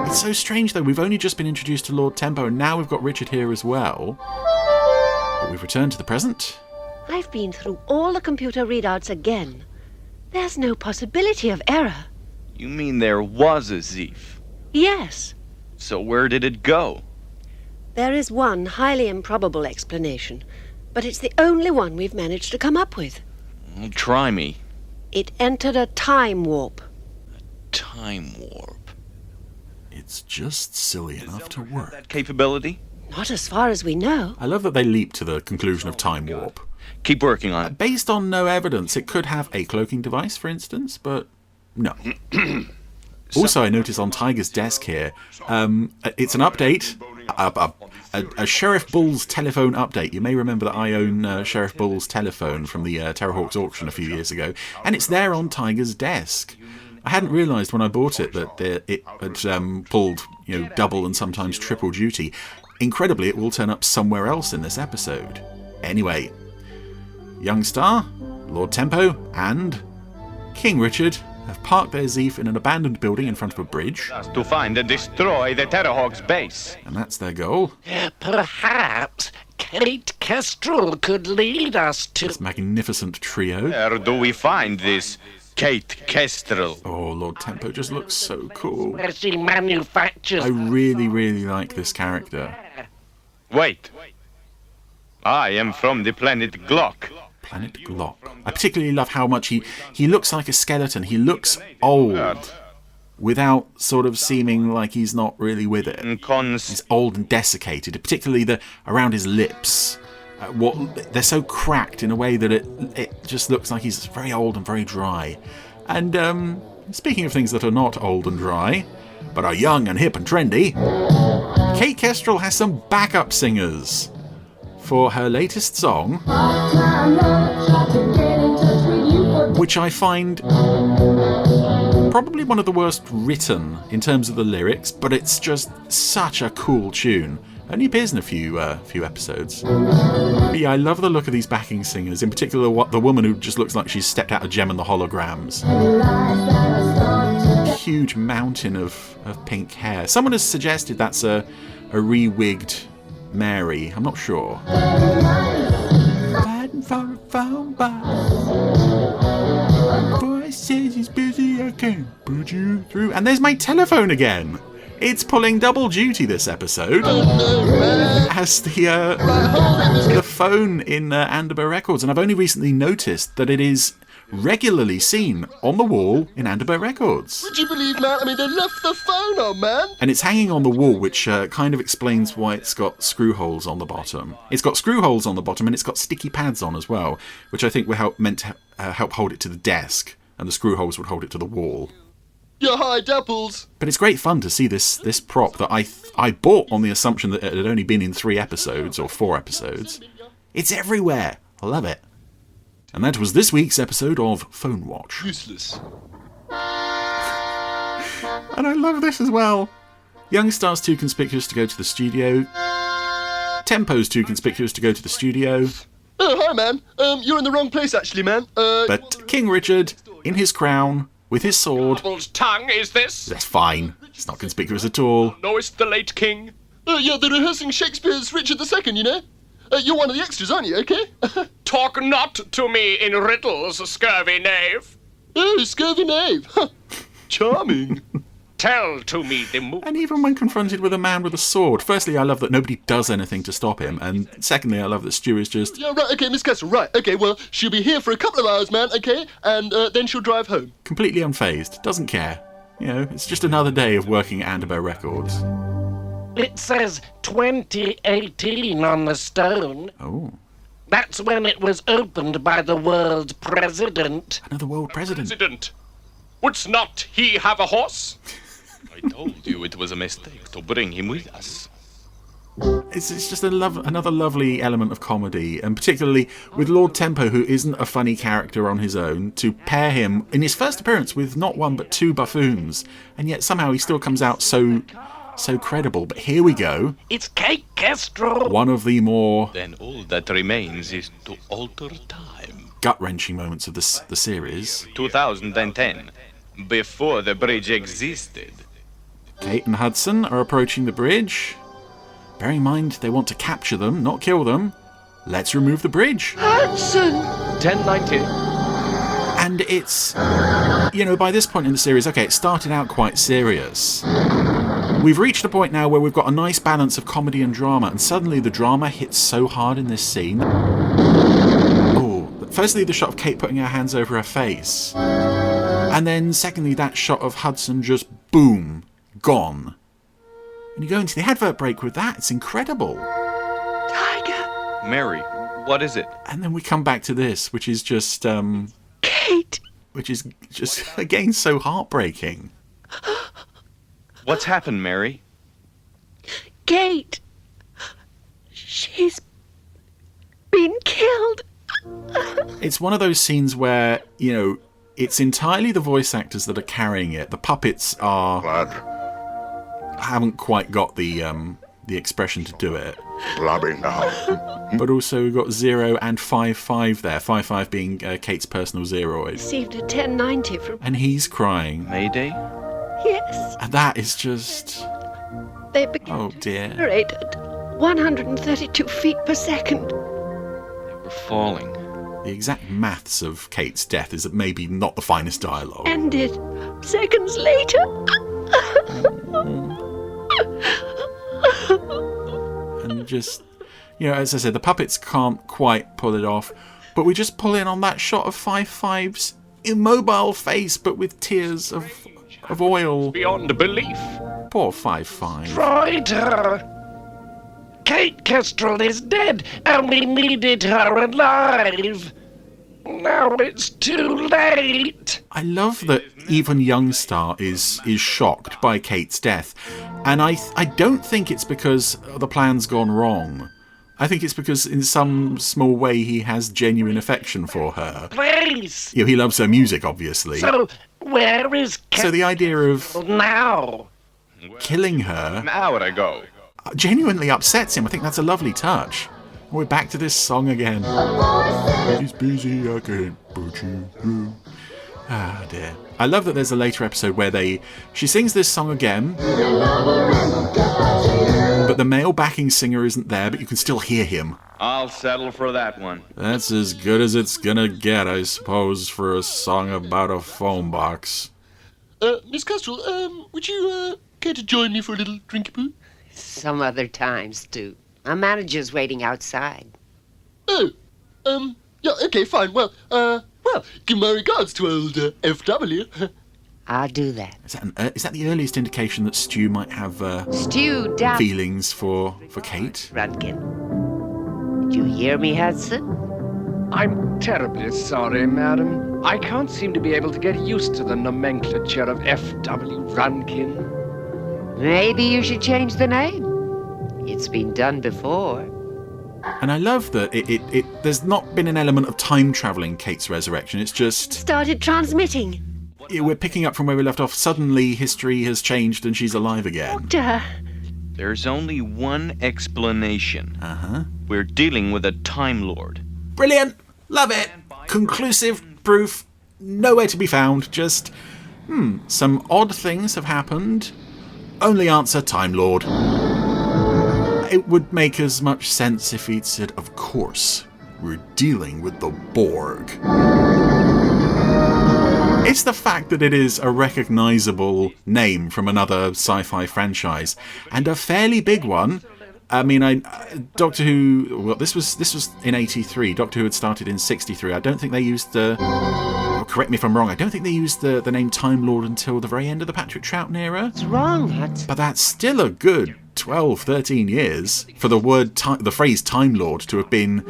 It's so strange though, we've only just been introduced to Lord Tempo and now we've got Richard here as well. But we've returned to the present. I've been through all the computer readouts again. There's no possibility of error. You mean there was a Zeef? Yes. So where did it go? There is one highly improbable explanation, but it's the only one we've managed to come up with. Well, try me. It entered a time warp. Time warp? It's just silly enough to work. That capability? Not as far as we know. I love that they leap to the conclusion of time warp. Keep working on it. Based on no evidence, it could have a cloaking device, for instance, but no. Also, I notice on Tiger's desk here, it's an update, a Sheriff Bull's telephone update. You may remember that I own Sheriff Bull's telephone from the Terrorhawks auction a few years ago, and it's there on Tiger's desk. I hadn't realised when I bought it that it had pulled double and sometimes triple duty. Incredibly, it will turn up somewhere else in this episode. Anyway, Young Star, Lord Tempo, and King Richard have parked their Zeef in an abandoned building in front of a bridge. To find and destroy the Terrorhawks base. And that's their goal. Perhaps Kate Kestrel could lead us to... This magnificent trio. Where do we find this Kate Kestrel? Oh, Lord Tempo just looks so cool. Where she manufactures... I really, really like this character. Wait. I am from the planet Glock. Planet Glock. I particularly love how much he looks like a skeleton. He looks old without sort of seeming like he's not really with it. He's old and desiccated, particularly around his lips. They're so cracked in a way that it just looks like he's very old and very dry. And speaking of things that are not old and dry, but are young and hip and trendy, Kate Kestrel has some backup singers for her latest song, which I find probably one of the worst written in terms of the lyrics, but it's just such a cool tune. Only appears in a few episodes. But yeah, I love the look of these backing singers, in particular the woman who just looks like she's stepped out of Gem and the Holograms. huge mountain of pink hair. Someone has suggested that's a re-wigged Mary. I'm not sure. Fighting for a phone box. Boy says he's busy, I can't put you through. And there's my telephone again. It's pulling double duty this episode as the phone in Anderber Records. And I've only recently noticed that it is regularly seen on the wall in Anderber Records. Would you believe, man? I mean, they left the phone on, man. And it's hanging on the wall, which kind of explains why it's got screw holes on the bottom. It's got screw holes on the bottom, and it's got sticky pads on as well, which I think were meant to help hold it to the desk, and the screw holes would hold it to the wall. Yeah, hi, Dapples. But it's great fun to see this prop that I bought on the assumption that it had only been in 3 episodes or 4 episodes. It's everywhere. I love it. And that was this week's episode of Phone Watch. Useless. And I love this as well. Young star's too conspicuous to go to the studio. Tempo's too conspicuous to go to the studio. Oh, hi, man. You're in the wrong place, actually, man. But King Richard, in his crown, with his sword... Devil's tongue, is this? That's fine. It's not conspicuous at all. Knowest the late king? Yeah, they're rehearsing Shakespeare's Richard II, you know? You're one of the extras, aren't you, okay? Talk not to me in riddles, scurvy knave. Oh, scurvy knave. Charming. Tell to me the move. And even when confronted with a man with a sword, firstly, I love that nobody does anything to stop him, and secondly, I love that Stu is just... Yeah, right, okay, Miss Castle, right. Okay, well, she'll be here for a couple of hours, man, okay? And then she'll drive home. Completely unfazed. Doesn't care. You know, it's just another day of working at Anderber Records. It says 2018 on the stone. Oh. That's when it was opened by the world president. Another world president. President. Wouldst not he have a horse? I told you it was a mistake to bring him with us. It's just another lovely element of comedy, and particularly with Lord Tempo, who isn't a funny character on his own, to pair him in his first appearance with not one but 2 buffoons, and yet somehow he still comes out so credible. But here we go. It's Kate Kestrel. One of the more... Then all that remains is to alter time. Gut-wrenching moments of the series. 2010, before the bridge existed. Kate and Hudson are approaching the bridge. Bearing in mind they want to capture them, not kill them. Let's remove the bridge. Hudson! 1090. And it's, you know, by this point in the series, okay, it started out quite serious. We've reached a point now where we've got a nice balance of comedy and drama, and suddenly the drama hits so hard in this scene. Oh, firstly, the shot of Kate putting her hands over her face. And then, secondly, that shot of Hudson just, boom, gone. And you go into the advert break with that. It's incredible. Tiger. Mary, what is it? And then we come back to this, which is just, Kate. Which is just, again, so heartbreaking. What's happened, Mary? Kate. She's been killed. It's one of those scenes where, you know, it's entirely the voice actors that are carrying it. The puppets haven't quite got the expression to do it. But also we've got 0 and 55 there. 55 being Kate's personal zeroid. Received a 1090 from... And he's crying. Mayday? Yes. And that is just... They began oh dear. to accelerate at 132 feet per second. They were falling. The exact maths of Kate's death is maybe not the finest dialogue. Ended seconds later. And just, you know, as I said, the puppets can't quite pull it off, but we just pull in on that shot of 55's immobile face, but with tears of oil. Beyond belief. Poor 55. Traitor! Kate Kestrel is dead, and we needed her alive. Now it's too late. I love that even Youngstar is shocked by Kate's death, and I don't think it's because the plan's gone wrong. I think it's because in some small way he has genuine affection for her. Please. You know, he loves her music, obviously. So where is Kate? So the idea of now killing her An hour ago. genuinely upsets him. I think that's a lovely touch. We're back to this song again. He's busy, I can't put you through. Ah, dear. I love that there's a later episode where she sings this song again, but the male backing singer isn't there, but you can still hear him. I'll settle for that one. That's as good as it's gonna get, I suppose, for a song about a phone box. Miss Kestrel, would you, care to join me for a little drinky-poo? Some other time, Stu. Our manager's waiting outside. Oh, yeah, okay, fine. Well, give my regards to old FW. I'll do that. Is that the earliest indication that Stu might have feelings for Kate? Rudkin. Did you hear me, Hudson? I'm terribly sorry, madam. I can't seem to be able to get used to the nomenclature of F.W. Runkin. Maybe you should change the name. It's been done before. And I love that there's not been an element of time travelling Kate's resurrection. It's just... started transmitting. We're picking up from where we left off. Suddenly, history has changed and she's alive again. Doctor. There's only one explanation. Uh-huh. We're dealing with a Time Lord. Brilliant! Love it! Conclusive proof, nowhere to be found. Just, some odd things have happened. Only answer, Time Lord. It would make as much sense if he'd said, of course, we're dealing with the Borg. It's the fact that it is a recognisable name from another sci-fi franchise, and a fairly big one. I mean, Doctor Who. Well, this was in '83. Doctor Who had started in '63. I don't think they used the. Correct me if I'm wrong. I don't think they used the name Time Lord until the very end of the Patrick Troughton era. What's wrong, Hudson? But that's still a good 12, 13 years for the phrase Time Lord to have been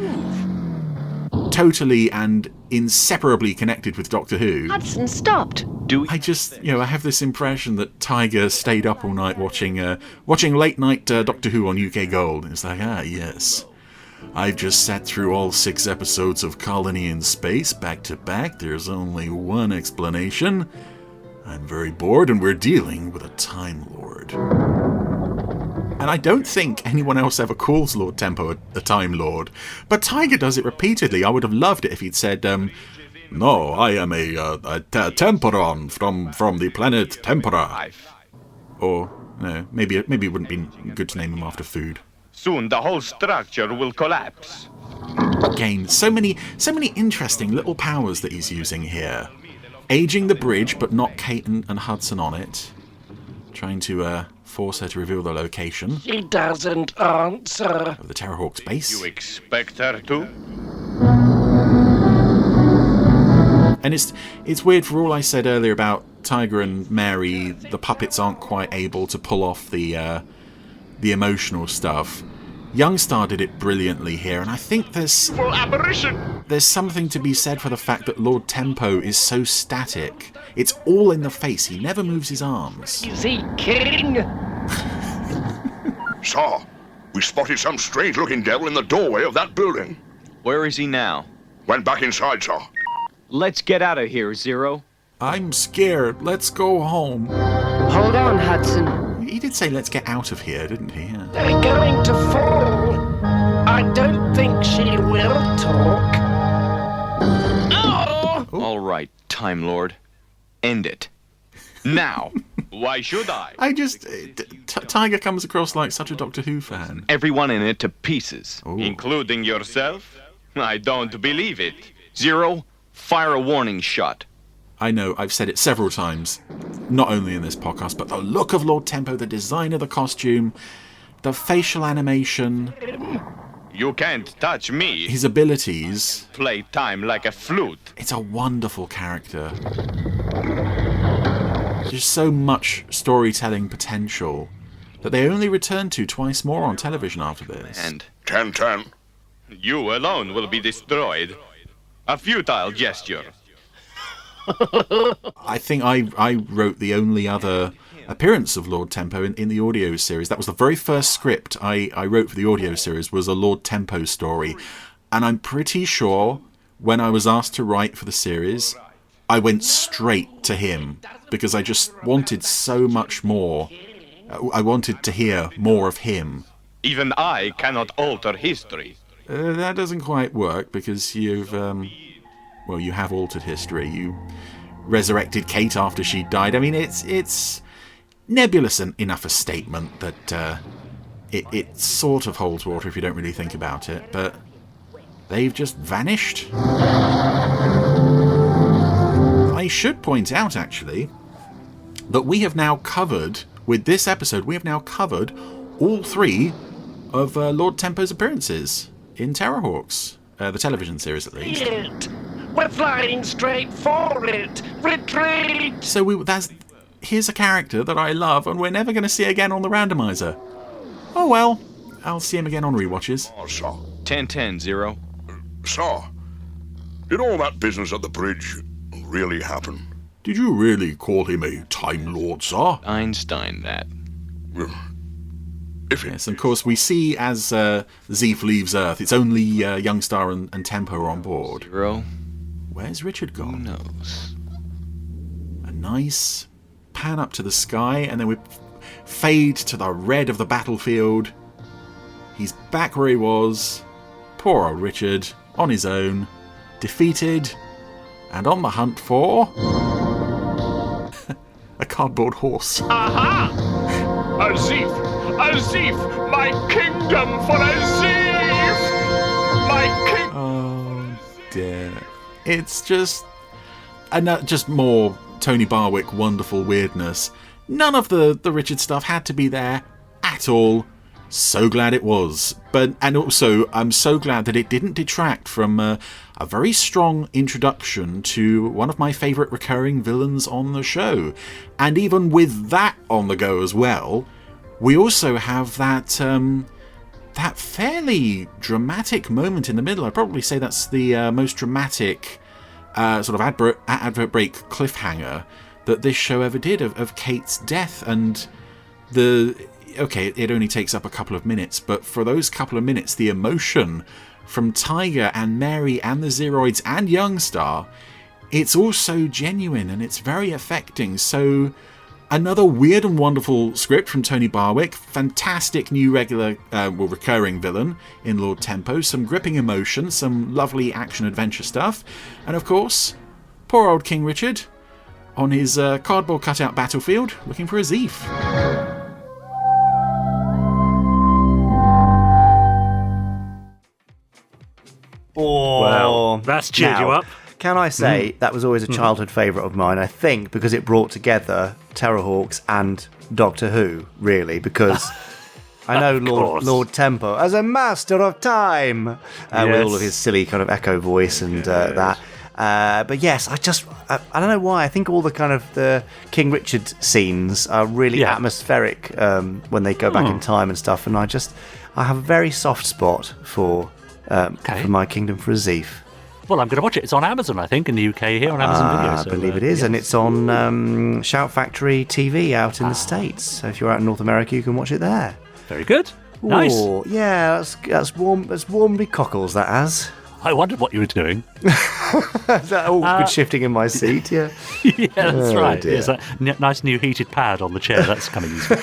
totally and inseparably connected with Doctor Who. Hudson stopped. I have this impression that Tiger stayed up all night watching late night Doctor Who on UK Gold. It's like, yes. I've just sat through all 6 episodes of Colony in Space back to back. There's only one explanation. I'm very bored and we're dealing with a Time Lord. And I don't think anyone else ever calls Lord Tempo a Time Lord. But Tiger does it repeatedly. I would have loved it if he'd said, no, I am a Temperon from the planet Tempera. Or, no, maybe it wouldn't be good to name him after food. Soon the whole structure will collapse. Again, so many interesting little powers that he's using here. Aging the bridge, but not Kate and Hudson on it. Trying to force her to reveal the location. She doesn't answer. Of the Terrorhawk's base. You expect her to? And it's weird, for all I said earlier about Tiger and Mary, the puppets aren't quite able to pull off the emotional stuff. Youngstar did it brilliantly here, and I think there's something to be said for the fact that Lord Tempo is so static. It's all in the face. He never moves his arms. Is he kidding? Sir, we spotted some strange-looking devil in the doorway of that building. Where is he now? Went back inside, sir. Let's get out of here, Zero. I'm scared. Let's go home. Hold on, Hudson. He did say let's get out of here, didn't he? Yeah. They're going to fall. I don't think she will talk. Oh! All right, Time Lord. End it. Now. Why should I? Tiger comes across like such a Doctor Who fan. Everyone in it to pieces. Ooh. Including yourself? I don't believe it. Zero, fire a warning shot. I know, I've said it several times, not only in this podcast, but the look of Lord Tempo, the design of the costume, the facial animation. You can't touch me. His abilities. Play time like a flute. It's a wonderful character. There's so much storytelling potential that they only returned to twice more on television after this. And 10-10. You alone will be destroyed. A futile gesture. I think I wrote the only other appearance of Lord Tempo in the audio series. That was the very first script I wrote for the audio series, was a Lord Tempo story. And I'm pretty sure when I was asked to write for the series, I went straight to him because I just wanted so much more. I wanted to hear more of him. Even I cannot alter history. That doesn't quite work because you have altered history. You resurrected Kate after she died. I mean, it's nebulous enough a statement that it sort of holds water if you don't really think about it, but they've just vanished. I should point out, actually, that we have now covered, with this episode, all 3 of Lord Tempo's appearances in Terrorhawks, the television series at least. We're flying straight for it. Retreat! So here's a character that I love and we're never going to see again on the Randomiser. Oh well, I'll see him again on rewatches. Oh, sir. 10-10-0. Sir, did all that business at the bridge really happen? Did you really call him a Time Lord, sir? Einstein, that. Yes, and of course we see as Zeef leaves Earth, it's only Youngstar and Tempo are on board. 0. Where's Richard gone? Who knows? A nice pan up to the sky, and then we fade to the red of the battlefield. He's back where he was. Poor old Richard, on his own, defeated, and on the hunt for a cardboard horse. Aha! Azif! Azif! My kingdom for Azif! My king... Oh, dear. It's just more Tony Barwick wonderful weirdness. None of the Richard stuff had to be there at all. So glad it was. And also, I'm so glad that it didn't detract from a very strong introduction to one of my favourite recurring villains on the show. And even with that on the go as well, we also have that fairly dramatic moment in the middle. I'd probably say that's the most dramatic sort of advert break cliffhanger that this show ever did of Kate's death. And it only takes up a couple of minutes, but for those couple of minutes, the emotion from Tiger and Mary and the Zeroids and Youngstar, it's all so genuine and it's very affecting. So another weird and wonderful script from Tony Barwick, fantastic new recurring villain in Lord Tempo, some gripping emotion, some lovely action-adventure stuff, and of course, poor old King Richard on his cardboard cutout battlefield looking for a Zeef. Oh, well, that's cheered you up. Can I say that was always a childhood favourite of mine? I think because it brought together Terrorhawks and Doctor Who, really, because I know Lord Tempo as a master of time, with all of his silly kind of echo voice and that. But yes, I don't know why. I think all the kind of the King Richard scenes are really atmospheric when they go back in time and stuff. And I have a very soft spot for My Kingdom for a Zeef. Well, I'm going to watch it. It's on Amazon, I think, in the UK here on Amazon Video. I believe it is, and it's on Shout Factory TV out in the States. So if you're out in North America, you can watch it there. Very good. Nice. Oh, yeah, that's warm. That's warmed me cockles. That has. I wondered what you were doing. Is that awkward shifting in my seat? Yeah. Yeah, that's right. There's a nice new heated pad on the chair. That's coming useful.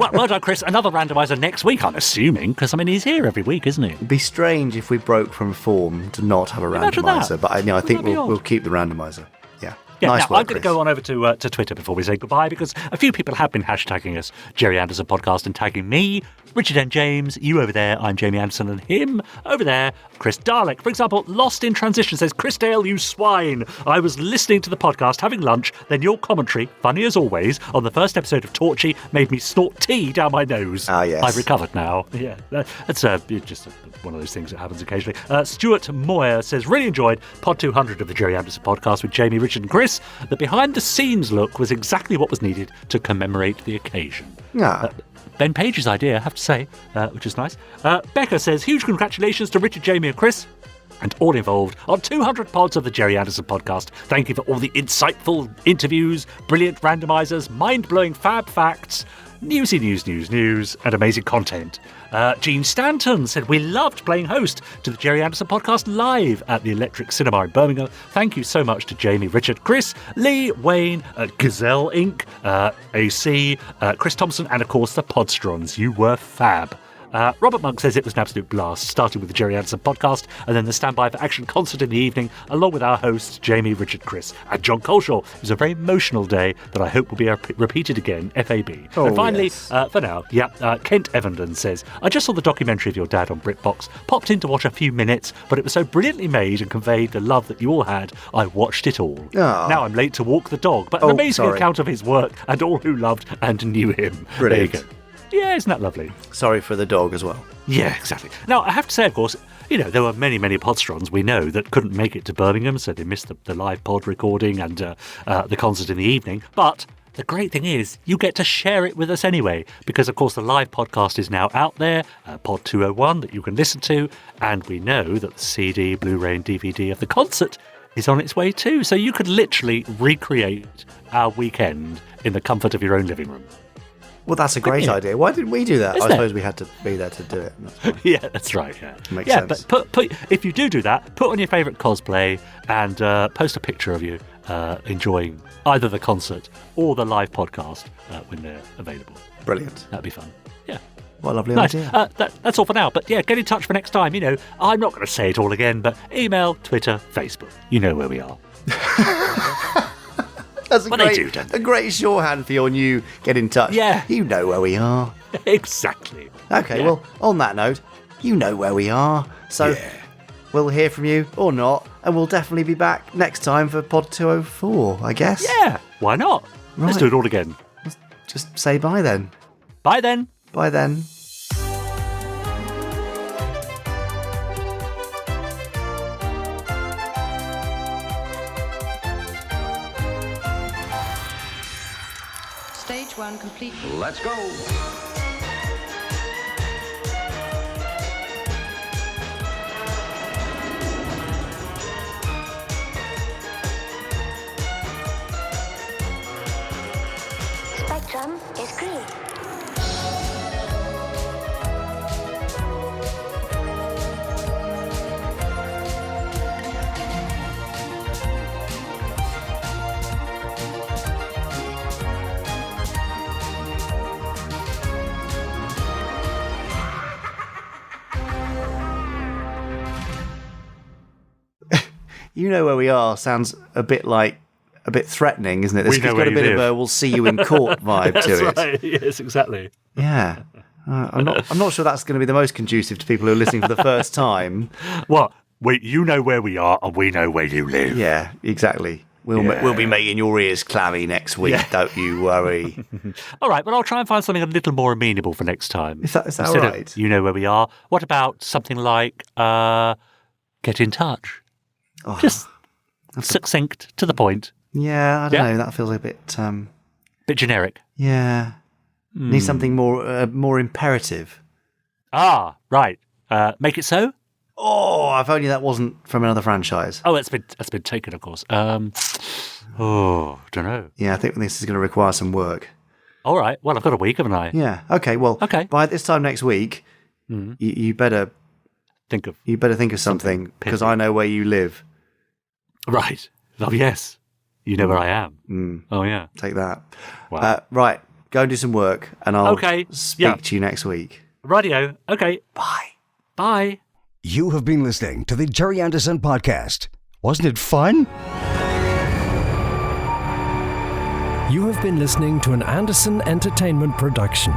Well done, Chris. Another randomiser next week, I'm assuming, because he's here every week, isn't he? It'd be strange if we broke from form to not have a randomiser, but I think we'll keep the randomiser. Yeah. Yeah, nice now work, I'm going to go on over to Twitter before we say goodbye, because a few people have been hashtagging us, Gerry Anderson Podcast, and tagging me, Richard N. James, you over there, I'm Jamie Anderson, and him over there, Chris Dalek. For example, Lost in Transition says, Chris Dale, you swine. I was listening to the podcast, having lunch, then your commentary, funny as always, on the first episode of Torchy made me snort tea down my nose. Ah, yes. I've recovered now. Yeah, that's just one of those things that happens occasionally. Stuart Moyer says, really enjoyed Pod 200 of the Gerry Anderson Podcast with Jamie, Richard and Chris. The behind-the-scenes look was exactly what was needed to commemorate the occasion. Yeah. Ben Page's idea, I have to say, which is nice. Becca says, huge congratulations to Richard, Jamie and Chris and all involved on 200 pods of the Gerry Anderson Podcast. Thank you for all the insightful interviews, brilliant randomisers, mind-blowing fab facts, newsy news, and amazing content. Gene Stanton said, we loved playing host to the Gerry Anderson Podcast live at the Electric Cinema in Birmingham. Thank you so much to Jamie, Richard, Chris, Lee, Wayne, Gazelle Inc., AC, Chris Thompson, and of course the Podsterons. You were fab. Robert Monk says it was an absolute blast, starting with the Gerry Anderson podcast and then the Standby for Action concert in the evening, along with our hosts Jamie, Richard, Chris and John Colshaw. It was a very emotional day that I hope will be repeated again, FAB. And finally, for now, Kent Evenden says, I just saw the documentary of your dad on BritBox, popped in to watch a few minutes, but it was so brilliantly made and conveyed the love that you all had, I watched it all. Oh. Now I'm late to walk the dog, but an amazing account of his work and all who loved and knew him. Brilliant. There you go. Yeah, isn't that lovely? Sorry for the dog as well. Yeah, exactly. Now, I have to say, of course, there were many, many Podsterons we know that couldn't make it to Birmingham, so they missed the live pod recording and the concert in the evening. But the great thing is you get to share it with us anyway, because, of course, the live podcast is now out there, Pod 201, that you can listen to, and we know that the CD, Blu-ray and DVD of the concert is on its way too. So you could literally recreate our weekend in the comfort of your own living room. Well, that's a great idea. Why didn't we do that? Isn't I suppose we had to be there to do it. Yeah, that's right. Yeah, Makes sense. But put if you do that, put on your favourite cosplay and post a picture of you enjoying either the concert or the live podcast when they're available. Brilliant. That'd be fun. Yeah. What a lovely nice. idea. That's all for now. But yeah, get in touch for next time. I'm not going to say it all again, but email, Twitter, Facebook. You know where we are. That's a great shorthand for your new get in touch. Yeah. You know where we are. Exactly. Okay, well, on that note, you know where we are. So we'll hear from you or not, and we'll definitely be back next time for Pod 204, I guess. Yeah, why not? Right. Let's do it all again. Let's just say bye then. Bye then. Bye then. Stage 1 complete. Let's go. Spectrum is green. You know where we are sounds a bit threatening, isn't it? It's got a bit of a "we'll see you in court" vibe to it. Right. Yes, exactly. Yeah, I'm not sure that's going to be the most conducive to people who are listening for the first time. What? You know where we are, and we know where you live. Yeah, exactly. We'll be making your ears clammy next week. Yeah. Don't you worry. All right, well, I'll try and find something a little more amenable for next time. Is that all right? You know where we are. What about something like get in touch? Oh, just succinct, to the point. Yeah, I don't know. That feels a bit bit generic. Yeah, need something more imperative. Ah, right. Make it so. Oh, if only that wasn't from another franchise. Oh, that's been taken, of course. Don't know. Yeah, I think this is going to require some work. All right. Well, I've got a week, haven't I? Yeah. Okay. Well. Okay. By this time next week, you better think of something because I know where you live. Right. Oh, yes. You know where I am. Oh, yeah. Take that. Wow. Right. Go and do some work, and I'll speak to you next week. Radio. Okay. Bye. Bye. You have been listening to the Gerry Anderson Podcast. Wasn't it fun? You have been listening to an Anderson Entertainment production.